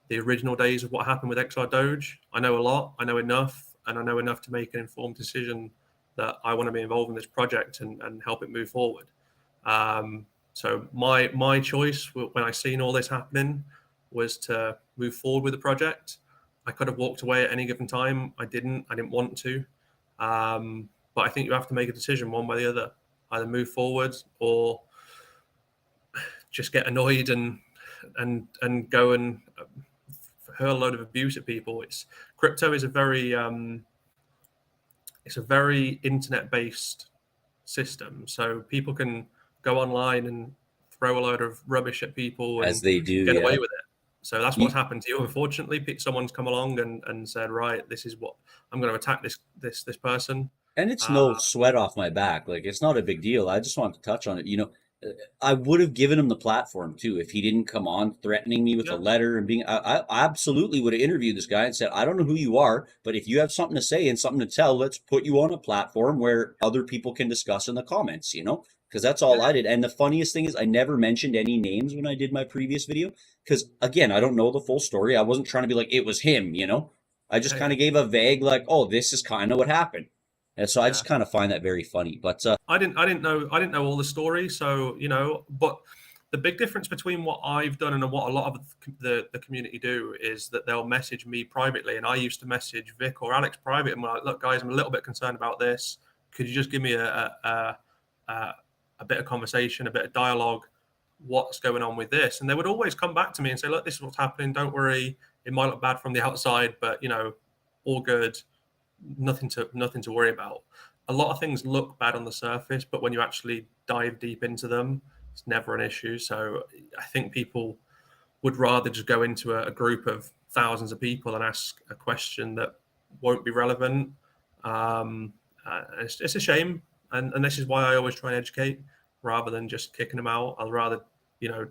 the original days of what happened with XRDOGE. I know a lot, I know enough, and I know enough to make an informed decision that I want to be involved in this project and help it move forward. So my choice when I seen all this happening was to move forward with the project. I could have walked away at any given time. I didn't want to. But I think you have to make a decision one way or the other. Either move forward or just get annoyed and go and hurl a load of abuse at people. Crypto is a very internet-based system, so people can go online and throw a load of rubbish at people As they do, get yeah. away with it. So that's what's happened to you. Unfortunately, someone's come along and said, right, this is what I'm going to attack this person. And it's no sweat off my back. Like, it's not a big deal. I just wanted to touch on it. I would have given him the platform too if he didn't come on threatening me with a letter and being. I absolutely would have interviewed this guy and said, I don't know who you are, but if you have something to say and something to tell, let's put you on a platform where other people can discuss in the comments. Because that's all I did. And the funniest thing is, I never mentioned any names when I did my previous video, because again, I don't know the full story. I wasn't trying to be like it was him. I just kind of gave a vague like, oh, this is kind of what happened. And so I just kind of find that very funny. But I didn't know all the story. So, but the big difference between what I've done and what a lot of the community do is that they'll message me privately. And I used to message Vic or Alex private and like, look, guys, I'm a little bit concerned about this. Could you just give me a bit of conversation, a bit of dialogue? What's going on with this? And they would always come back to me and say, look, this is what's happening. Don't worry. It might look bad from the outside, but, all good. Nothing to worry about. A lot of things look bad on the surface, but when you actually dive deep into them, it's never an issue. So I think people would rather just go into a group of thousands of people and ask a question that won't be relevant. It's a shame, and this is why I always try and educate rather than just kicking them out. I'd rather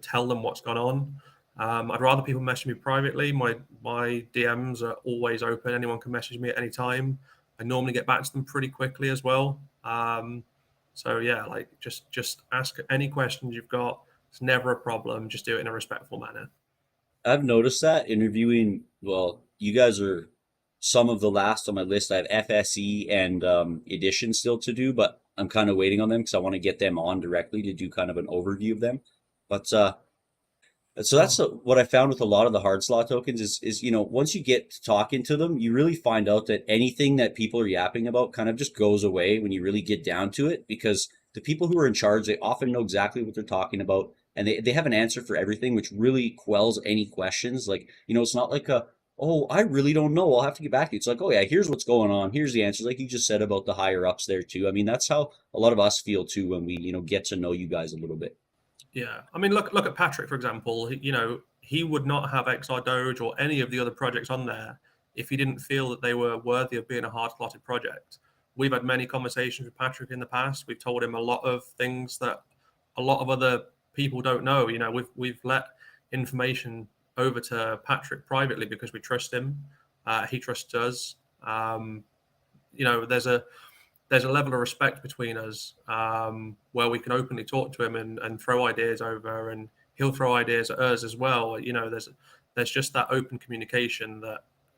tell them what's gone on. I'd rather people message me privately. My DMs are always open. Anyone can message me at any time. I normally get back to them pretty quickly as well. So yeah, like just ask any questions you've got. It's never a problem. Just do it in a respectful manner. I've noticed that interviewing, well, you guys are some of the last on my list. I have FSE and Edition still to do, but I'm kind of waiting on them because I want to get them on directly to do kind of an overview of them. But so that's what I found with a lot of the hard slot tokens is once you get to talking to them, you really find out that anything that people are yapping about kind of just goes away when you really get down to it, because the people who are in charge, they often know exactly what they're talking about, and they have an answer for everything, which really quells any questions. Like, it's not like Oh, I really don't know. I'll have to get back to you. It's like, oh yeah, here's what's going on. Here's the answers. Like you just said about the higher ups there too. I mean, that's how a lot of us feel too when we, get to know you guys a little bit. Yeah, I mean, look at Patrick for example. He would not have XRDOGE or any of the other projects on there if he didn't feel that they were worthy of being a hard slotted project. We've had many conversations with Patrick in the past. We've told him a lot of things that a lot of other people don't know. We've let information over to Patrick privately because we trust him. He trusts us. Um, there's a level of respect between us where we can openly talk to him and throw ideas over, and he'll throw ideas at us as well. There's just that open communication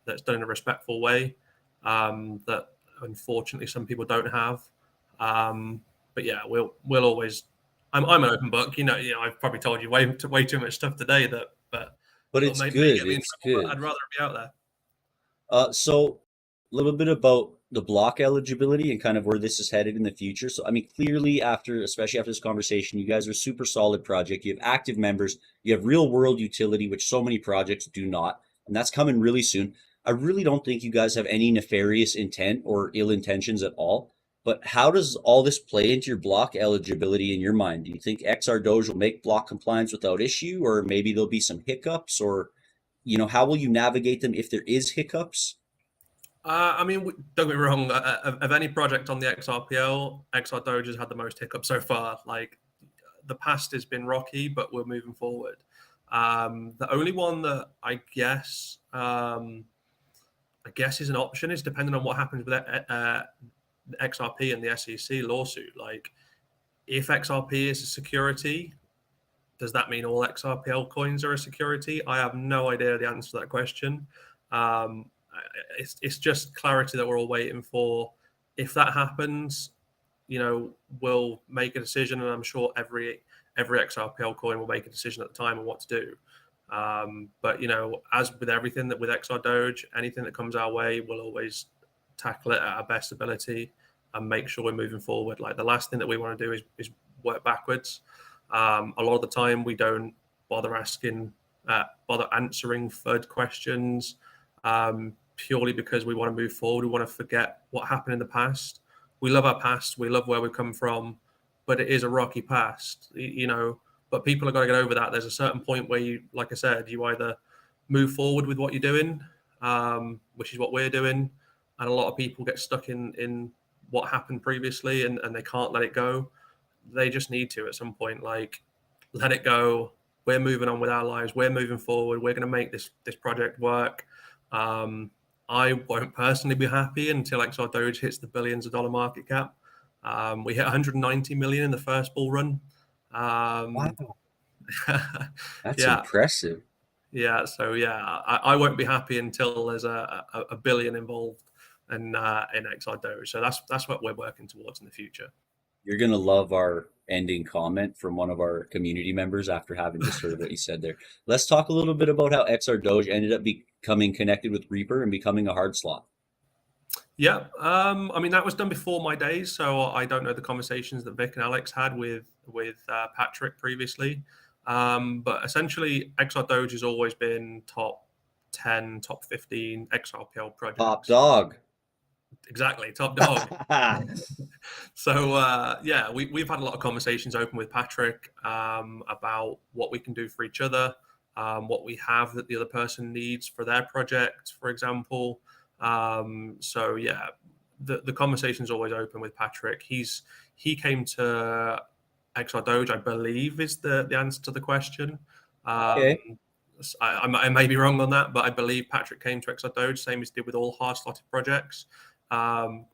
that's done in a respectful way that unfortunately some people don't have. But yeah, we'll always. I'm an open book. I've probably told you way too much stuff today but But it'll it's may good. get me in It's trouble. But good. I'd rather be out there. So a little bit about the block eligibility and kind of where this is headed in the future. So, I mean, clearly especially after this conversation, you guys are a super solid project. You have active members, you have real world utility, which so many projects do not, and that's coming really soon. I really don't think you guys have any nefarious intent or ill intentions at all. But how does all this play into your block eligibility in your mind? Do you think XR Doge will make block compliance without issue, or maybe there'll be some hiccups, or how will you navigate them if there is hiccups? I mean, don't get me wrong. Of any project on the XRPL, XRDOGE has had the most hiccups so far. Like the past has been rocky, but we're moving forward. The only one that I guess is an option is depending on what happens with XRP and the SEC lawsuit. Like, if XRP is a security, does that mean all XRPL coins are a security? I have no idea the answer to that question. Um, it's just clarity that we're all waiting for. If that happens, we'll make a decision, and I'm sure every XRPL coin will make a decision at the time on what to do. But as with everything that with XRDoge, anything that comes our way, we'll always tackle it at our best ability and make sure we're moving forward. Like the last thing that we want to do is work backwards. A lot of the time, we don't bother answering FUD questions purely because we want to move forward. We want to forget what happened in the past. We love our past. We love where we've come from, but it is a rocky past, But people have got to get over that. There's a certain point where you, like I said, you either move forward with what you're doing, which is what we're doing, and a lot of people get stuck in what happened previously and they can't let it go. They just need to at some point, like, let it go. We're moving on with our lives. We're moving forward. We're going to make this project work. I won't personally be happy until XR Doge hits the billions of dollar market cap. We hit 190 million in the first bull run. Wow, that's Yeah, impressive. yeah. So yeah, I won't be happy until there's a billion involved in XR Doge. So that's what we're working towards in the future. You're gonna love our ending comment from one of our community members after having just heard what you said there. Let's talk a little bit about how XR Doge ended up becoming connected with Reaper and becoming a hard slot. Yeah, I mean that was done before my days, so I don't know the conversations that Vic and Alex had with Patrick previously. But essentially, XR Doge has always been top 10, top 15 XRPL Top projects. dog. Exactly, top dog. So yeah, we've had a lot of conversations open with Patrick about what we can do for each other, what we have that the other person needs for their project, for example. So yeah, the conversation is always open with Patrick. He came to XR Doge, I believe, is the answer to the question. Um, Okay. I may be wrong on that, but I believe Patrick came to XR Doge, same as he did with all hard slotted projects,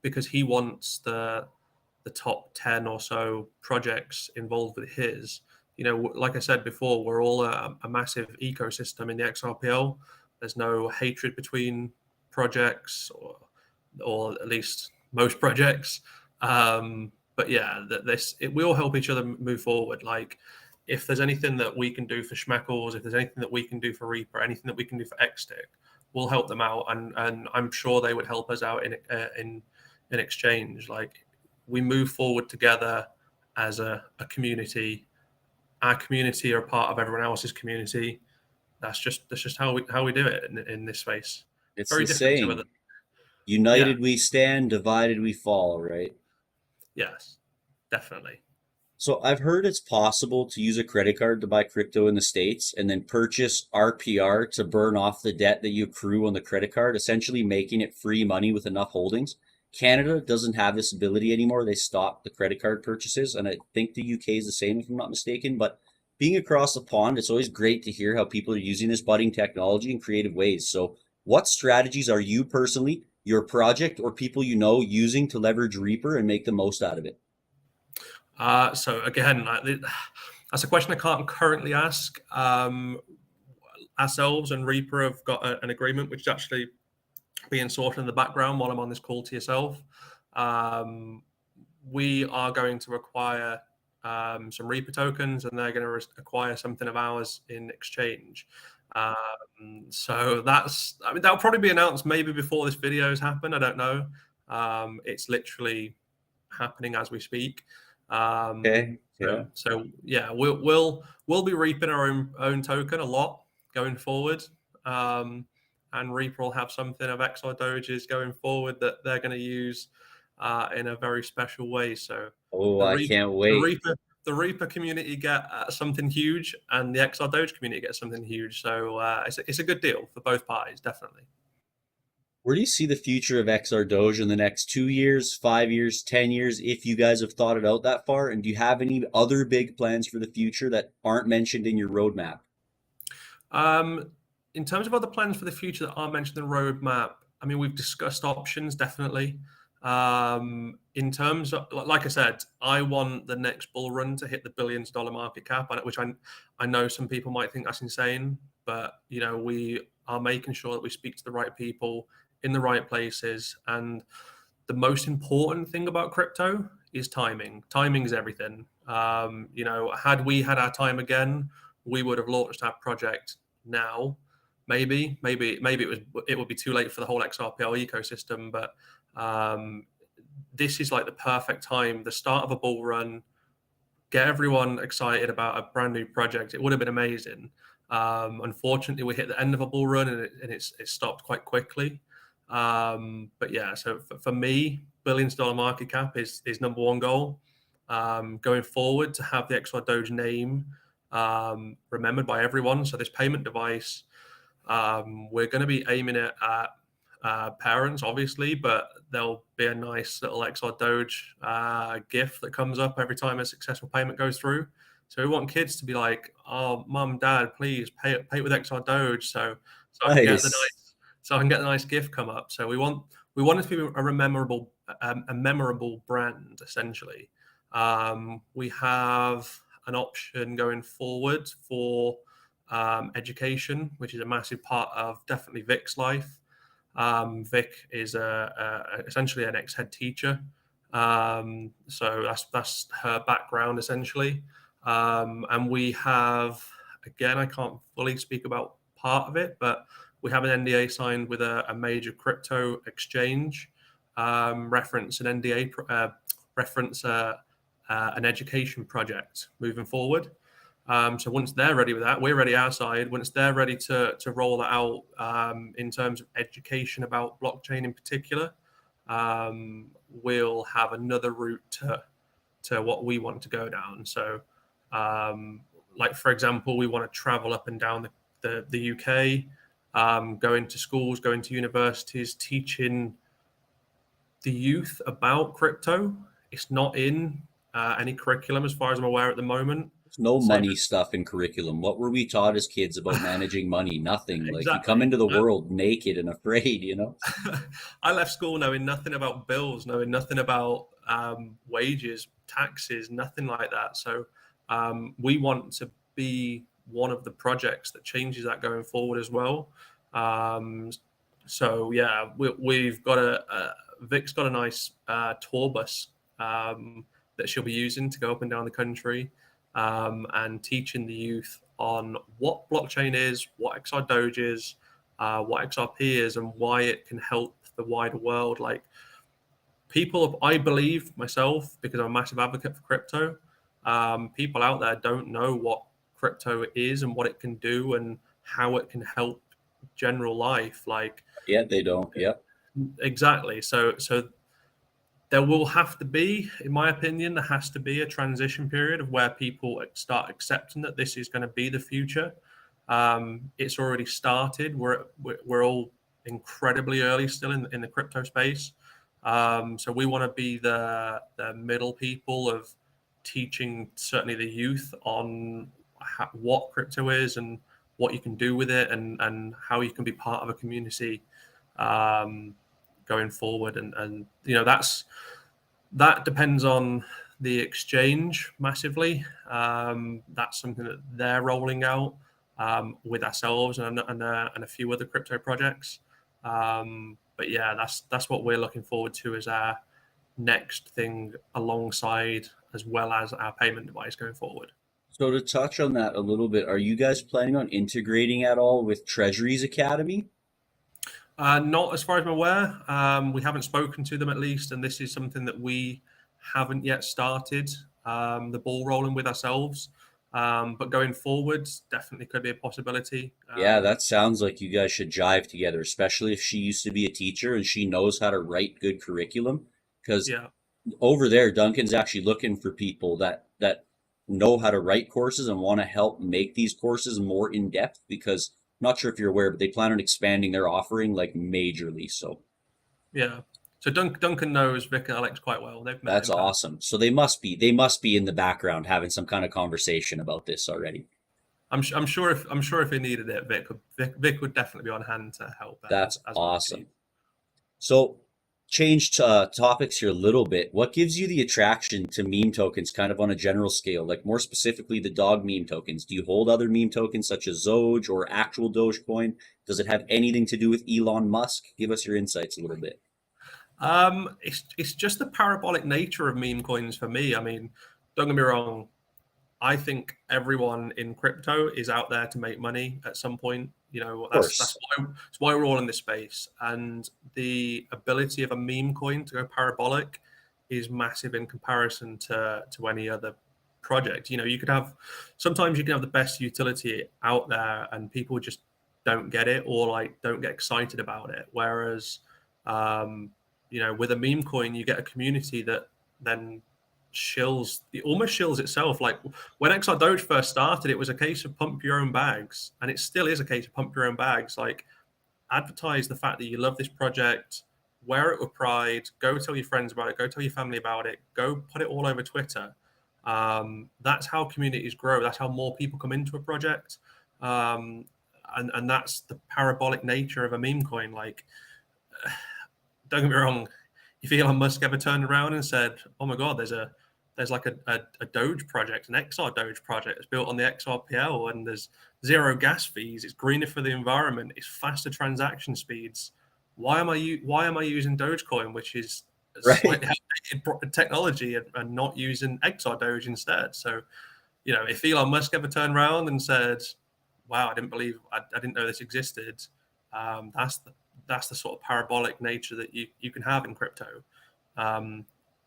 because he wants the top 10 or so projects involved with his. Like I said before, we're all a massive ecosystem in the XRPL. There's no hatred between projects, or at least most projects. But yeah, we all help each other move forward. Like, if there's anything that we can do for Schmeckles, if there's anything that we can do for Reaper, anything that we can do for Xstick, we'll help them out, and I'm sure they would help us out in exchange. Like, we move forward together as a community. Our community are part of everyone else's community. that's just how we do it in this space. It's Very the different to saying, other. Yeah. united we stand, divided we fall, right? Yes. Definitely. So I've heard it's possible to use a credit card to buy crypto in the States and then purchase RPR to burn off the debt that you accrue on the credit card, essentially making it free money with enough holdings. Canada doesn't have this ability anymore. They stopped the credit card purchases, and I think the UK is the same, if I'm not mistaken. But being across the pond, it's always great to hear how people are using this budding technology in creative ways. So, what strategies are you personally, your project, or people you know using to leverage Reaper and make the most out of it? So again, that's a question I can't currently ask. Ourselves and Reaper have got an agreement which is actually being sorted in the background while I'm on this call to yourself. We are going to require some Reaper tokens, and they're going to acquire something of ours in exchange. So that'll probably be announced maybe before this video has happened. I don't know. It's literally happening as we speak. Okay. Yeah. So yeah, we'll be reaping our own token a lot going forward. And Reaper will have something of XRDOGEs going forward that they're going to use in a very special way. So Oh, the I Reaper, can't the wait. Reaper, the Reaper community get something huge, and the XRDOGE community gets something huge. So it's a good deal for both parties, definitely. Where do you see the future of XR Doge in the next 2 years, 5 years, 10 years, if you guys have thought it out that far? And do you have any other big plans for the future that aren't mentioned in your roadmap? Um, in terms of other plans for the future that aren't mentioned in the roadmap, I mean, we've discussed options definitely. In terms of, like I said, I want the next bull run to hit the billions-dollar market cap, which I know some people might think that's insane, but we are making sure that we speak to the right people in the right places. And the most important thing about crypto is timing. Timing is everything. Had we had our time again, we would have launched our project now. Maybe it would be too late for the whole XRPL ecosystem, but this is like the perfect time, the start of a bull run, get everyone excited about a brand new project. It would have been amazing. Unfortunately, we hit the end of a bull run and it stopped quite quickly. But yeah, so for me, billions-dollar market cap is number one goal. Going forward, to have the XRDOGE name remembered by everyone. So this payment device, we're going to be aiming it at parents, obviously, but there'll be a nice little XRDOGE GIF that comes up every time a successful payment goes through. So we want kids to be like, "Oh, mum, dad, please pay with XRDOGE," so I can get the Nice. nice GIF come up. So we want it to be a memorable brand essentially. We have an option going forward for education, which is a massive part of definitely Vic's life. Vic is essentially an ex-head teacher, so that's her background essentially. And we have, again, I can't fully speak about part of it, but we have an NDA signed with a major crypto exchange, reference an NDA, reference an education project moving forward. So once they're ready with that, we're ready our side. Once they're ready to roll that out in terms of education about blockchain in particular, we'll have another route to what we want to go down. So, like for example, we want to travel up and down the UK, going to schools, going to universities, teaching the youth about crypto. It's not in any curriculum as far as I'm aware at the moment. There's no Same money stuff in curriculum. What were we taught as kids about managing money? Nothing. Like you come exactly. into the world naked and afraid, you know? I left school knowing nothing about bills, knowing nothing about wages, taxes, nothing like that. So we want to be one of the projects that changes that going forward as well. So yeah, we've got Vic's got a nice tour bus that she'll be using to go up and down the country and teaching the youth on what blockchain is, what XRDOGE is, what XRP is, and why it can help the wider world. Like people, I believe myself, because I'm a massive advocate for crypto, people out there don't know what crypto is and what it can do and how it can help general life. Like, Yeah, they don't. Yeah. exactly. So there will have to be, in my opinion, there has to be a transition period of where people start accepting that this is going to be the future. It's already started. We're all incredibly early still in the crypto space. So we want to be the middle people of teaching certainly the youth on what crypto is and what you can do with it, and how you can be part of a community going forward. And that depends on the exchange massively. That's something that they're rolling out with ourselves and a few other crypto projects. But yeah, that's what we're looking forward to as our next thing, alongside as well as our payment device going forward. So to touch on that a little bit, are you guys planning on integrating at all with Treasury's Academy? Not as far as I'm aware. We haven't spoken to them, at least, and this is something that we haven't yet started the ball rolling with ourselves. But going forward, definitely could be a possibility. Yeah, that sounds like you guys should jive together, especially if she used to be a teacher and she knows how to write good curriculum. Because Yeah, over there, Duncan's actually looking for people that know how to write courses and want to help make these courses more in depth. Because I'm not sure if you're aware, but they plan on expanding their offering like majorly. So yeah. So Duncan knows Vic and Alex quite well. They've met that's in person. awesome. So they must be in the background having some kind of conversation about this already. I'm sure if he needed it, Vic would definitely be on hand to help That's as awesome. So, change topics here a little bit. What gives you the attraction to meme tokens, kind of on a general scale? Like more specifically, the dog meme tokens. Do you hold other meme tokens such as Doge or actual Dogecoin? Does it have anything to do with Elon Musk? Give us your insights a little bit. It's just the parabolic nature of meme coins for me. I mean, don't get me wrong. I think everyone in crypto is out there to make money at some point. You know, Of that's course. that's why we're all in this space. And the ability of a meme coin to go parabolic is massive in comparison to any other project. You know, sometimes you can have the best utility out there, and people just don't get it, or like don't get excited about it. Whereas, um, with a meme coin, you get a community that then it almost shills itself. Like when XRDOGE first started, it was a case of pump your own bags, and it still is a case of pump your own bags. Like, advertise the fact that you love this project, wear it with pride, go tell your friends about it, go tell your family about it, go put it all over Twitter. That's how communities grow. That's how more people come into a project. And that's the parabolic nature of a meme coin. Like, don't get me wrong, if Elon Musk ever turned around and said, "Oh my God, there's like a Doge project, an XR Doge project that's built on the XRPL, and there's zero gas fees, it's greener for the environment, it's faster transaction speeds. Why am I using Dogecoin, which is a Right. slightly outdated technology, and not using XR Doge instead?" So, if Elon Musk ever turned around and said, "Wow, I didn't know this existed," that's the sort of parabolic nature that you can have in crypto.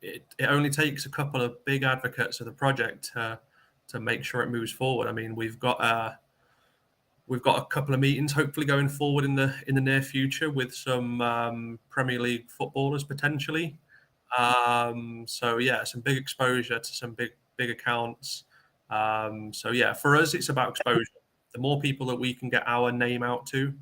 It only takes a couple of big advocates of the project to make sure it moves forward. I mean, we've got a couple of meetings hopefully going forward in the near future with some Premier League footballers potentially. So yeah, some big exposure to some big accounts. So yeah, for us, it's about exposure. The more people that we can get our name out to,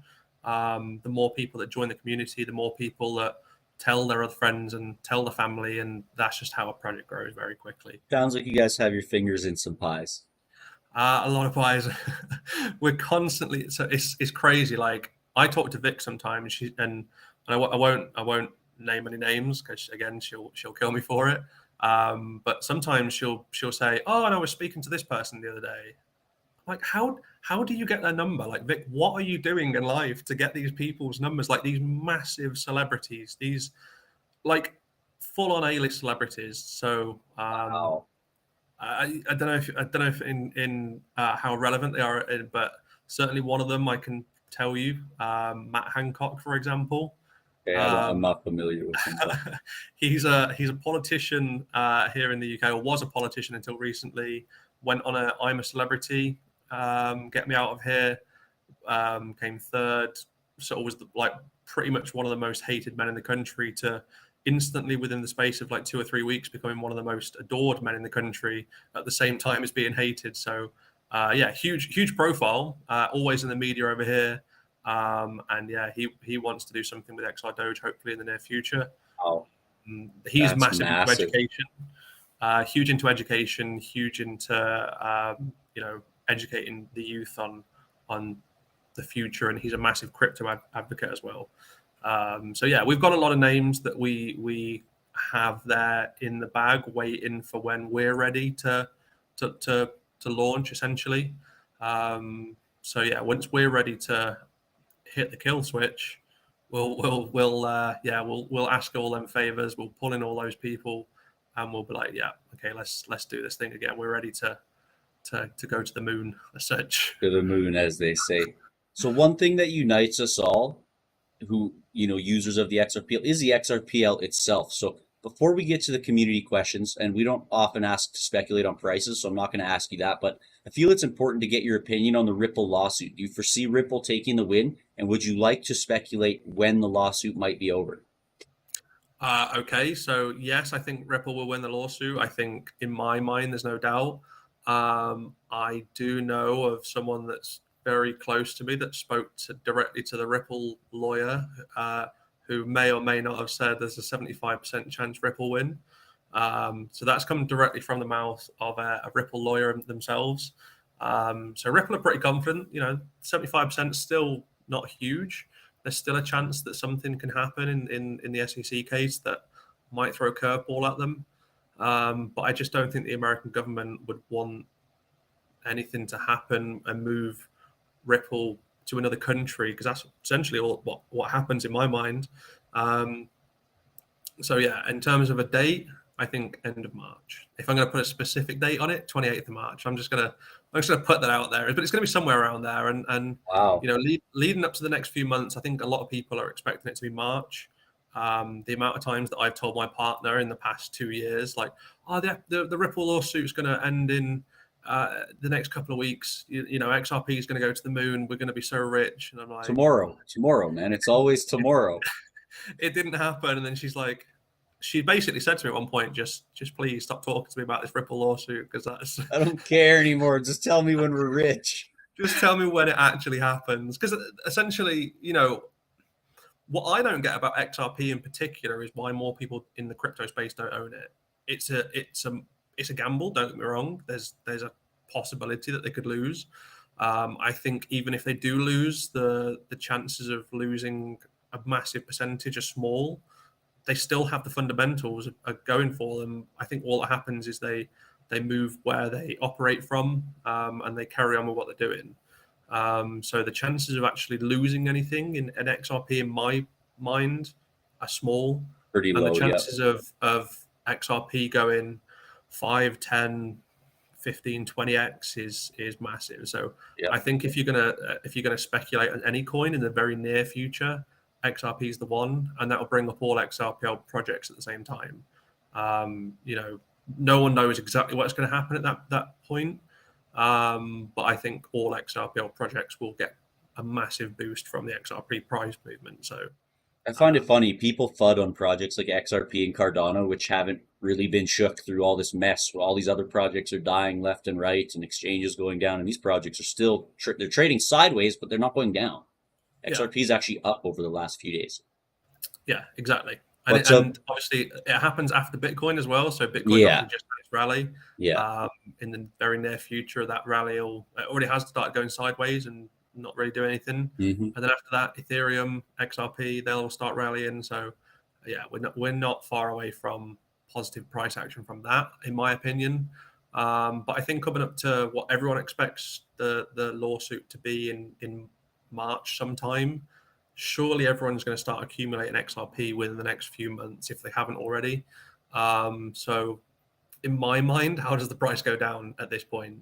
the more people that join the community, the more people that tell their other friends and tell the family, and that's just how a project grows very quickly. Sounds like you guys have your fingers in some pies. A lot of guys, we're constantly. So it's crazy. Like, I talk to Vic sometimes, and I won't name any names because again she'll kill me for it. But sometimes she'll say, "Oh, and I was speaking to this person the other day." Like, how do you get their number? Like, Vic, what are you doing in life to get these people's numbers? Like, these massive celebrities, these like full on A-list celebrities. So Wow. I don't know if in how relevant they are, but certainly one of them I can tell you, Matt Hancock, for example. Okay, I'm Um, not familiar with him, but he's a politician here in the UK, or was a politician until recently. Went on I'm a Celebrity, Get Me Out of Here came third. So was like pretty much one of the most hated men in the country to instantly within the space of like 2 or 3 weeks becoming one of the most adored men in the country at the same time as being hated. So yeah, huge profile, always in the media over here. And yeah, he wants to do something with XRDOGE hopefully in the near future. Wow, He's that's massive into massive. education, huge into education, huge into educating the youth on the future, and he's a massive crypto advocate as well. So yeah, we've got a lot of names that we have there in the bag, waiting for when we're ready to launch, essentially. So yeah, once we're ready to hit the kill switch, we'll ask all them favors, we'll pull in all those people, and we'll be like, yeah, okay, let's do this thing again. We're ready to go to the moon, as such. To the moon, as they say. So one thing that unites us all, who, users of the XRPL, is the XRPL itself. So before we get to the community questions, and we don't often ask to speculate on prices, so I'm not going to ask you that, but I feel it's important to get your opinion on the Ripple lawsuit. Do you foresee Ripple taking the win, and would you like to speculate when the lawsuit might be over? Okay, so yes, I think Ripple will win the lawsuit. I think in my mind, there's no doubt. I do know of someone that's very close to me that spoke directly to the Ripple lawyer, who may or may not have said there's a 75% chance Ripple win. So that's come directly from the mouth of a Ripple lawyer themselves. So Ripple are pretty confident. 75% is still not huge. There's still a chance that something can happen in the SEC case that might throw a curveball at them. But I just don't think the American government would want anything to happen and move Ripple to another country, because that's essentially all what happens in my mind. So yeah, in terms of a date, I think end of March. If I'm going to put a specific date on it, 28th of March. I'm just gonna put that out there, but it's going to be somewhere around there. And Wow. leading up to the next few months, I think a lot of people are expecting it to be March. The amount of times that I've told my partner in the past 2 years, like, oh, the Ripple lawsuit is going to end in the next couple of weeks. XRP is going to go to the moon. We're going to be so rich. And I'm like, tomorrow, man. It's always tomorrow. It didn't happen. And then she basically said to me at one point, just please stop talking to me about this Ripple lawsuit, because I don't care anymore. Just tell me when we're rich. Just tell me when it actually happens. Because essentially, what I don't get about XRP in particular is why more people in the crypto space don't own it. It's a gamble. Don't get me wrong. There's a possibility that they could lose. I think even if they do lose, the chances of losing a massive percentage are small. They still have the fundamentals going for them. I think all that happens is they move where they operate from, and they carry on with what they're doing. So the chances of actually losing anything in an XRP, in my mind, are small. Pretty low. And the chances of XRP going 5, 10, 15, 20x is massive. So I think if you're gonna speculate on any coin in the very near future, XRP is the one, and that will bring up all XRPL projects at the same time. No one knows exactly what's going to happen at that point, but I think all XRPL projects will get a massive boost from the XRP price movement. So I find it funny. People FUD on projects like XRP and Cardano, which haven't really been shook through all this mess. All these other projects are dying left and right, and exchanges going down, and these projects are still they're trading sideways, but they're not going down. XRP is actually up over the last few days. Yeah, exactly. And obviously, it happens after Bitcoin as well. So Bitcoin doesn't just have its rally. Yeah. In the very near future, that rally already has started going sideways and not really do anything. Mm-hmm. And then after that, Ethereum, XRP, they'll start rallying. So yeah, we're not far away from positive price action from that, in my opinion. But I think coming up to what everyone expects the lawsuit to be in March sometime, surely everyone's going to start accumulating XRP within the next few months if they haven't already. So in my mind, how does the price go down at this point?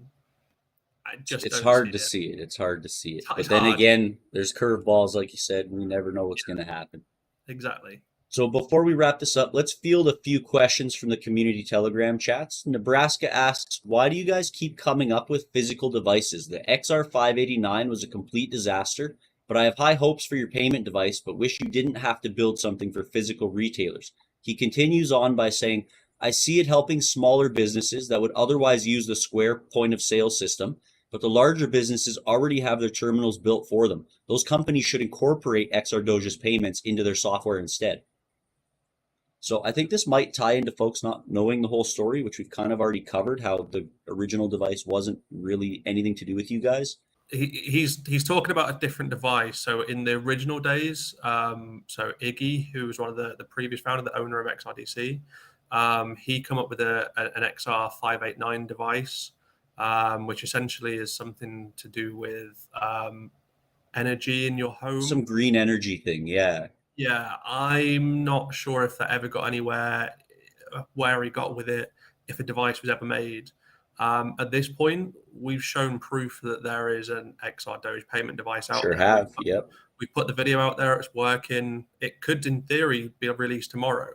It's hard to see it. It's hard to see it. But then again, there's curveballs, like you said, and we never know what's going to happen. Exactly. So before we wrap this up, let's field a few questions from the community Telegram chats. Nebraska asks, why do you guys keep coming up with physical devices? The XR589 was a complete disaster, but I have high hopes for your payment device, but wish you didn't have to build something for physical retailers. He continues on by saying, I see it helping smaller businesses that would otherwise use the Square point of sale system, but the larger businesses already have their terminals built for them. Those companies should incorporate XRDOGE's payments into their software instead. So I think this might tie into folks not knowing the whole story, which we've kind of already covered, how the original device wasn't really anything to do with you guys. He's talking about a different device. So in the original days, so Iggy, who was one of the previous founder, the owner of XRDC, he come up with an XR589 device, which essentially is something to do with energy in your home. Some green energy thing, yeah. Yeah, I'm not sure if that ever got anywhere, where he got with it, if a device was ever made. At this point, we've shown proof that there is an XRDOGE payment device out Sure there. have, yep. We put the video out there, it's working. It could, in theory, be released tomorrow.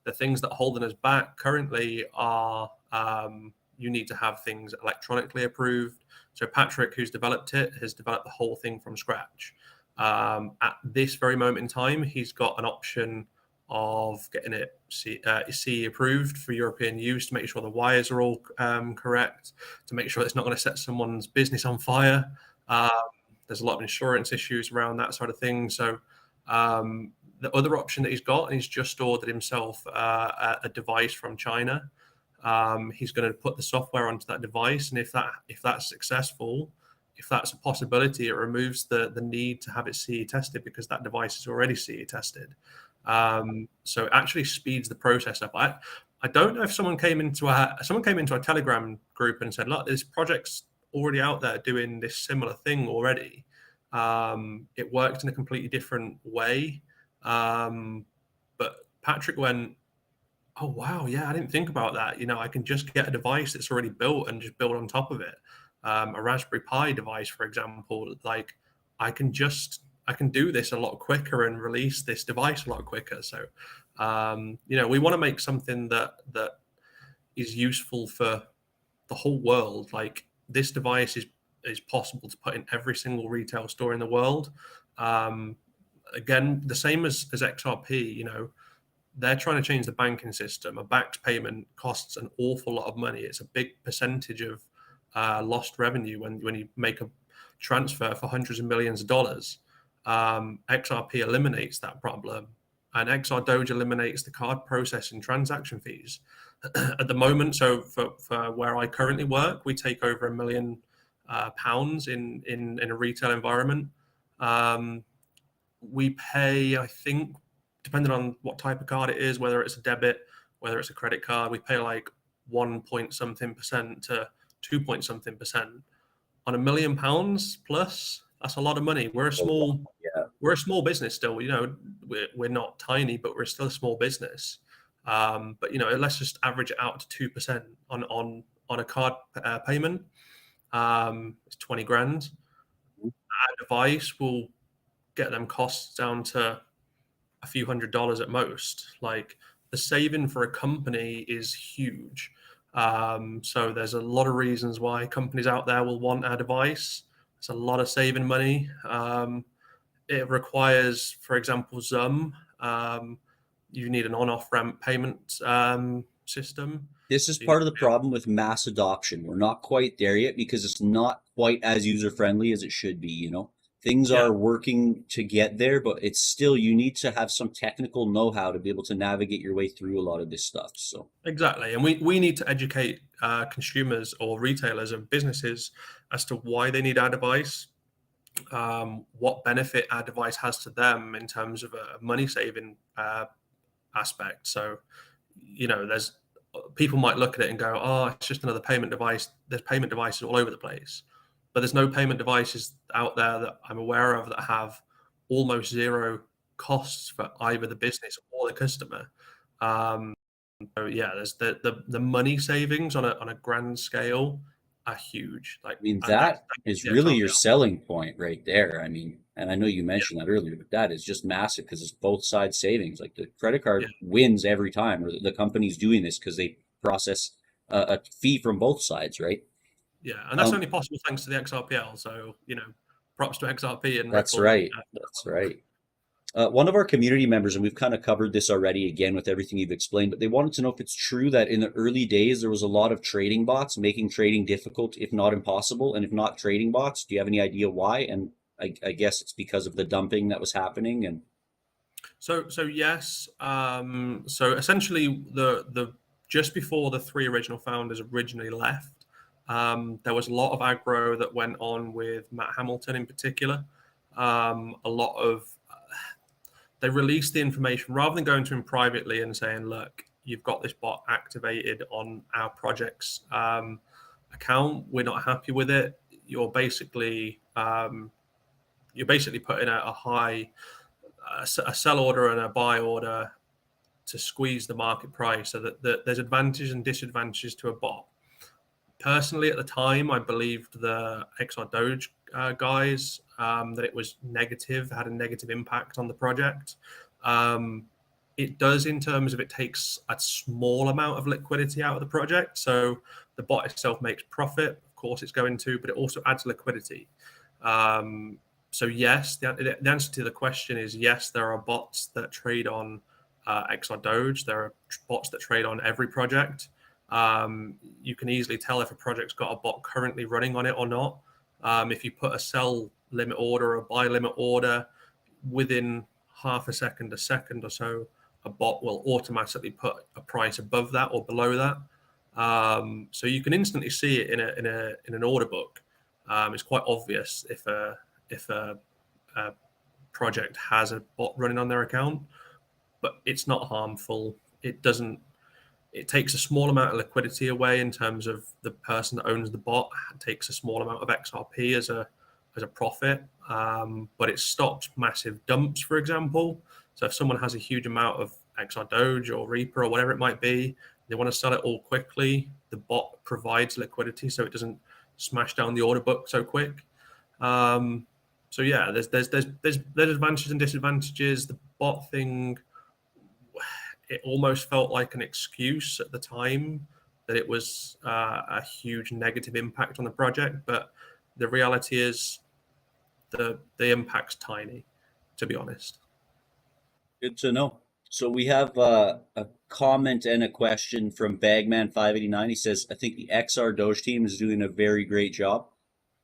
The things that are holding us back currently are you need to have things electronically approved. So Patrick, who's developed it, has developed the whole thing from scratch. At this very moment in time, he's got an option of getting it CE approved for European use to make sure the wires are all correct, to make sure it's not going to set someone's business on fire. There's a lot of insurance issues around that sort of thing. So the other option that he's got, and he's just ordered himself a device from China. He's going to put the software onto that device, and if that's successful, if that's a possibility, it removes the need to have it CE tested because that device is already CE tested. So it actually speeds the process up. I don't know if someone came into a Telegram group and said, look, this project's already out there doing this similar thing already. It worked in a completely different way. But Patrick went, oh, wow, yeah, I didn't think about that. I can just get a device that's already built and just build on top of it. A Raspberry Pi device, for example, like I can do this a lot quicker and release this device a lot quicker. So, we want to make something that is useful for the whole world. Like this device is possible to put in every single retail store in the world. Again, the same as XRP, they're trying to change the banking system. A backed payment costs an awful lot of money. It's a big percentage of lost revenue when you make a transfer for hundreds of millions of dollars. XRP eliminates that problem, and XRDOGE eliminates the card processing transaction fees. At the moment, so for where I currently work, we take over £1 million in a retail environment. We pay, I think, depending on what type of card it is, whether it's a debit, whether it's a credit card, we pay like 1 point something percent to 2 point something percent on £1 million plus. That's a lot of money. We're a small business still. We're not tiny, but we're still a small business. But let's just average it out to 2% on a card payment. It's 20 grand. Our device will get them costs down to a few $100s at most. Like the saving for a company is huge. So there's a lot of reasons why companies out there will want our device. It's a lot of saving money. It requires, for example, Zoom. You need an on-off ramp payment system. This is part of the problem with mass adoption. We're not quite there yet because it's not quite as user-friendly as it should be, Things are working to get there, but it's still, you need to have some technical know-how to be able to navigate your way through a lot of this stuff. So exactly. And we need to educate consumers or retailers and businesses as to why they need our device, what benefit our device has to them in terms of a money-saving aspect. So, there's people might look at it and go, oh, it's just another payment device. There's payment devices all over the place. But there's no payment devices out there that I'm aware of that have almost zero costs for either the business or the customer. So yeah, there's the money savings on a grand scale are huge. Like, I mean, and that's that is the really your XRPL. selling point right there. I mean, and I know you mentioned that earlier, but that is just massive because it's both sides savings. Like the credit Yeah, card wins every time, or the company's doing this because they process a fee from both sides, right? yeah, and that's Um, only possible thanks to the XRPL. So props to XRP and that's Ripple. And right. That's right. One of our community members, and we've kind of covered this already again with everything you've explained, but they wanted to know if it's true that in the early days there was a lot of trading bots making trading difficult, if not impossible. And if not trading bots, do you have any idea why? And I guess it's because of the dumping that was happening. And so yes. So essentially, the just before the three original founders originally left, there was a lot of aggro that went on with Matt Hamilton in particular. A lot of they released the information rather than going to him privately and saying, "Look, you've got this bot activated on our project's account. We're not happy with it. You're basically putting out a sell order and a buy order to squeeze the market price, so that there's advantages and disadvantages to a bot." Personally, at the time, I believed the XRDOGE guys that it was negative, had a negative impact on the project. It does in terms of it takes a small amount of liquidity out of the project. So the bot itself makes profit, of course it's going to, but it also adds liquidity. So yes, the answer to the question is yes, there are bots that trade on XRDOGE. There are bots that trade on every project. You can easily tell if a project's got a bot currently running on it or not. If you put a sell limit order or a buy limit order, within half a second or so, a bot will automatically put a price above that or below that. So you can instantly see it in an order book. It's quite obvious if a project has a bot running on their account, but it's not harmful. It takes a small amount of liquidity away in terms of the person that owns the bot takes a small amount of XRP as a profit, but it stops massive dumps, for example. So if someone has a huge amount of XRDoge or Reaper or whatever it might be, they want to sell it all quickly, the bot provides liquidity so it doesn't smash down the order book so quick. So yeah, there's advantages and disadvantages. The bot thing, it almost felt like an excuse at the time that it was a huge negative impact on the project, but the reality is the impact's tiny, to be honest. good to know. So we have a comment and a question from Bagman589. He says, I think the XR Doge team is doing a very great job,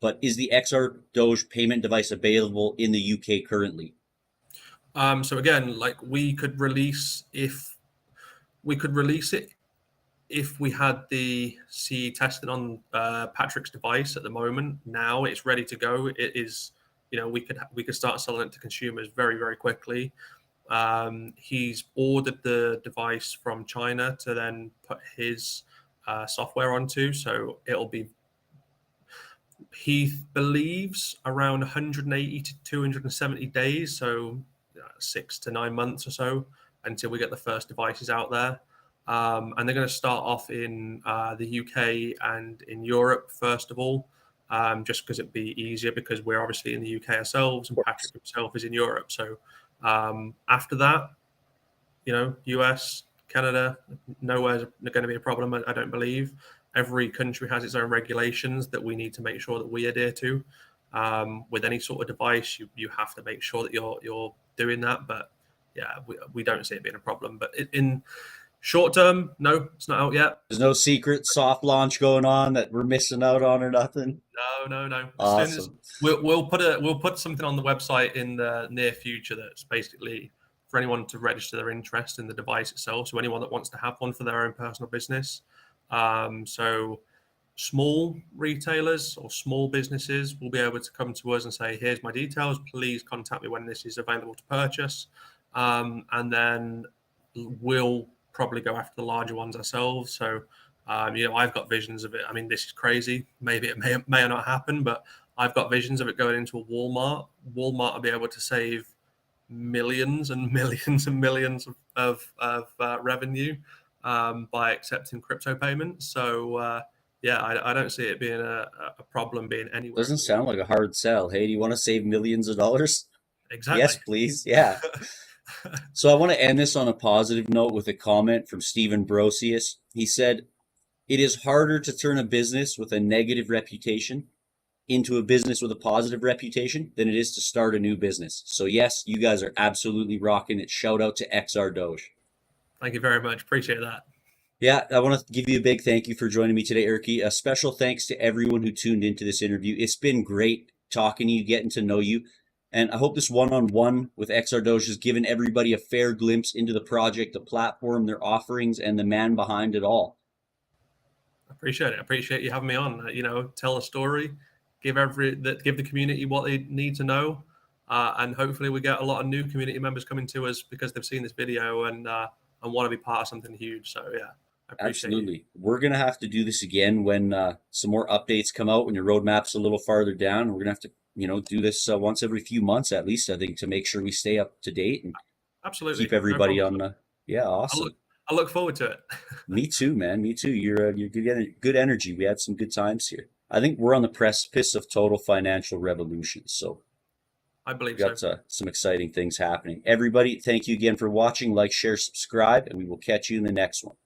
but is the XR Doge payment device available in the UK currently? So again, like we could release it if we had the CE tested on Patrick's device at the moment. Now it's ready to go. It is, we could start selling it to consumers very, very quickly. He's ordered the device from China to then put his software onto, so it'll be, he believes, around 180 to 270 days, so 6 to 9 months or so until we get the first devices out there. And they're going to start off in the UK and in Europe first of all, just because it'd be easier, because we're obviously in the UK ourselves and Patrick himself is in Europe. So after that, US, Canada, nowhere's going to be a problem, I don't believe. Every country has its own regulations that we need to make sure that we adhere to. With any sort of device, you have to make sure that you're doing that. But yeah, we don't see it being a problem. But in short term, no, it's not out yet. There's no secret soft launch going on that we're missing out on or nothing. No. As soon as Awesome. we'll put something on the website in the near future that's basically for anyone to register their interest in the device itself. So anyone that wants to have one for their own personal business. So small retailers or small businesses will be able to come to us and say, here's my details, please contact me when this is available to purchase. And then we'll probably go after the larger ones ourselves. So, I've got visions of it. I mean, this is crazy. Maybe it may or not happen, but I've got visions of it going into a Walmart. Walmart will be able to save millions and millions and millions of revenue by accepting crypto payments. So yeah, I don't see it being a problem being anywhere. Doesn't sound like a hard sell. Hey, do you want to save millions of dollars? Exactly. Yes, please. Yeah. So I want to end this on a positive note with a comment from Stephen Brosius. He said, "It is harder to turn a business with a negative reputation into a business with a positive reputation than it is to start a new business." So yes, you guys are absolutely rocking it. Shout out to XRDOGE. Thank you very much. Appreciate that. Yeah, I want to give you a big thank you for joining me today, Urquy. A special thanks to everyone who tuned into this interview. It's been great talking to you, getting to know you. And I hope this one-on-one with XRDoge has given everybody a fair glimpse into the project, the platform, their offerings, and the man behind it all. Appreciate it. Appreciate you having me on. Tell a story, give the community what they need to know, and hopefully we get a lot of new community members coming to us because they've seen this video and want to be part of something huge. So yeah, I appreciate Absolutely. you. We're going to have to do this again when some more updates come out, when your roadmap's a little farther down. We're going to have to, do this once every few months at least, I think, to make sure we stay up to date and Absolutely. keep everybody No on the. Yeah, awesome. I look forward to it. Me too, man. Me too. You're good energy. We had some good times here. I think we're on the precipice of total financial revolution. So I we believe got so. some exciting things happening. Everybody, thank you again for watching. Like, share, subscribe, and we will catch you in the next one.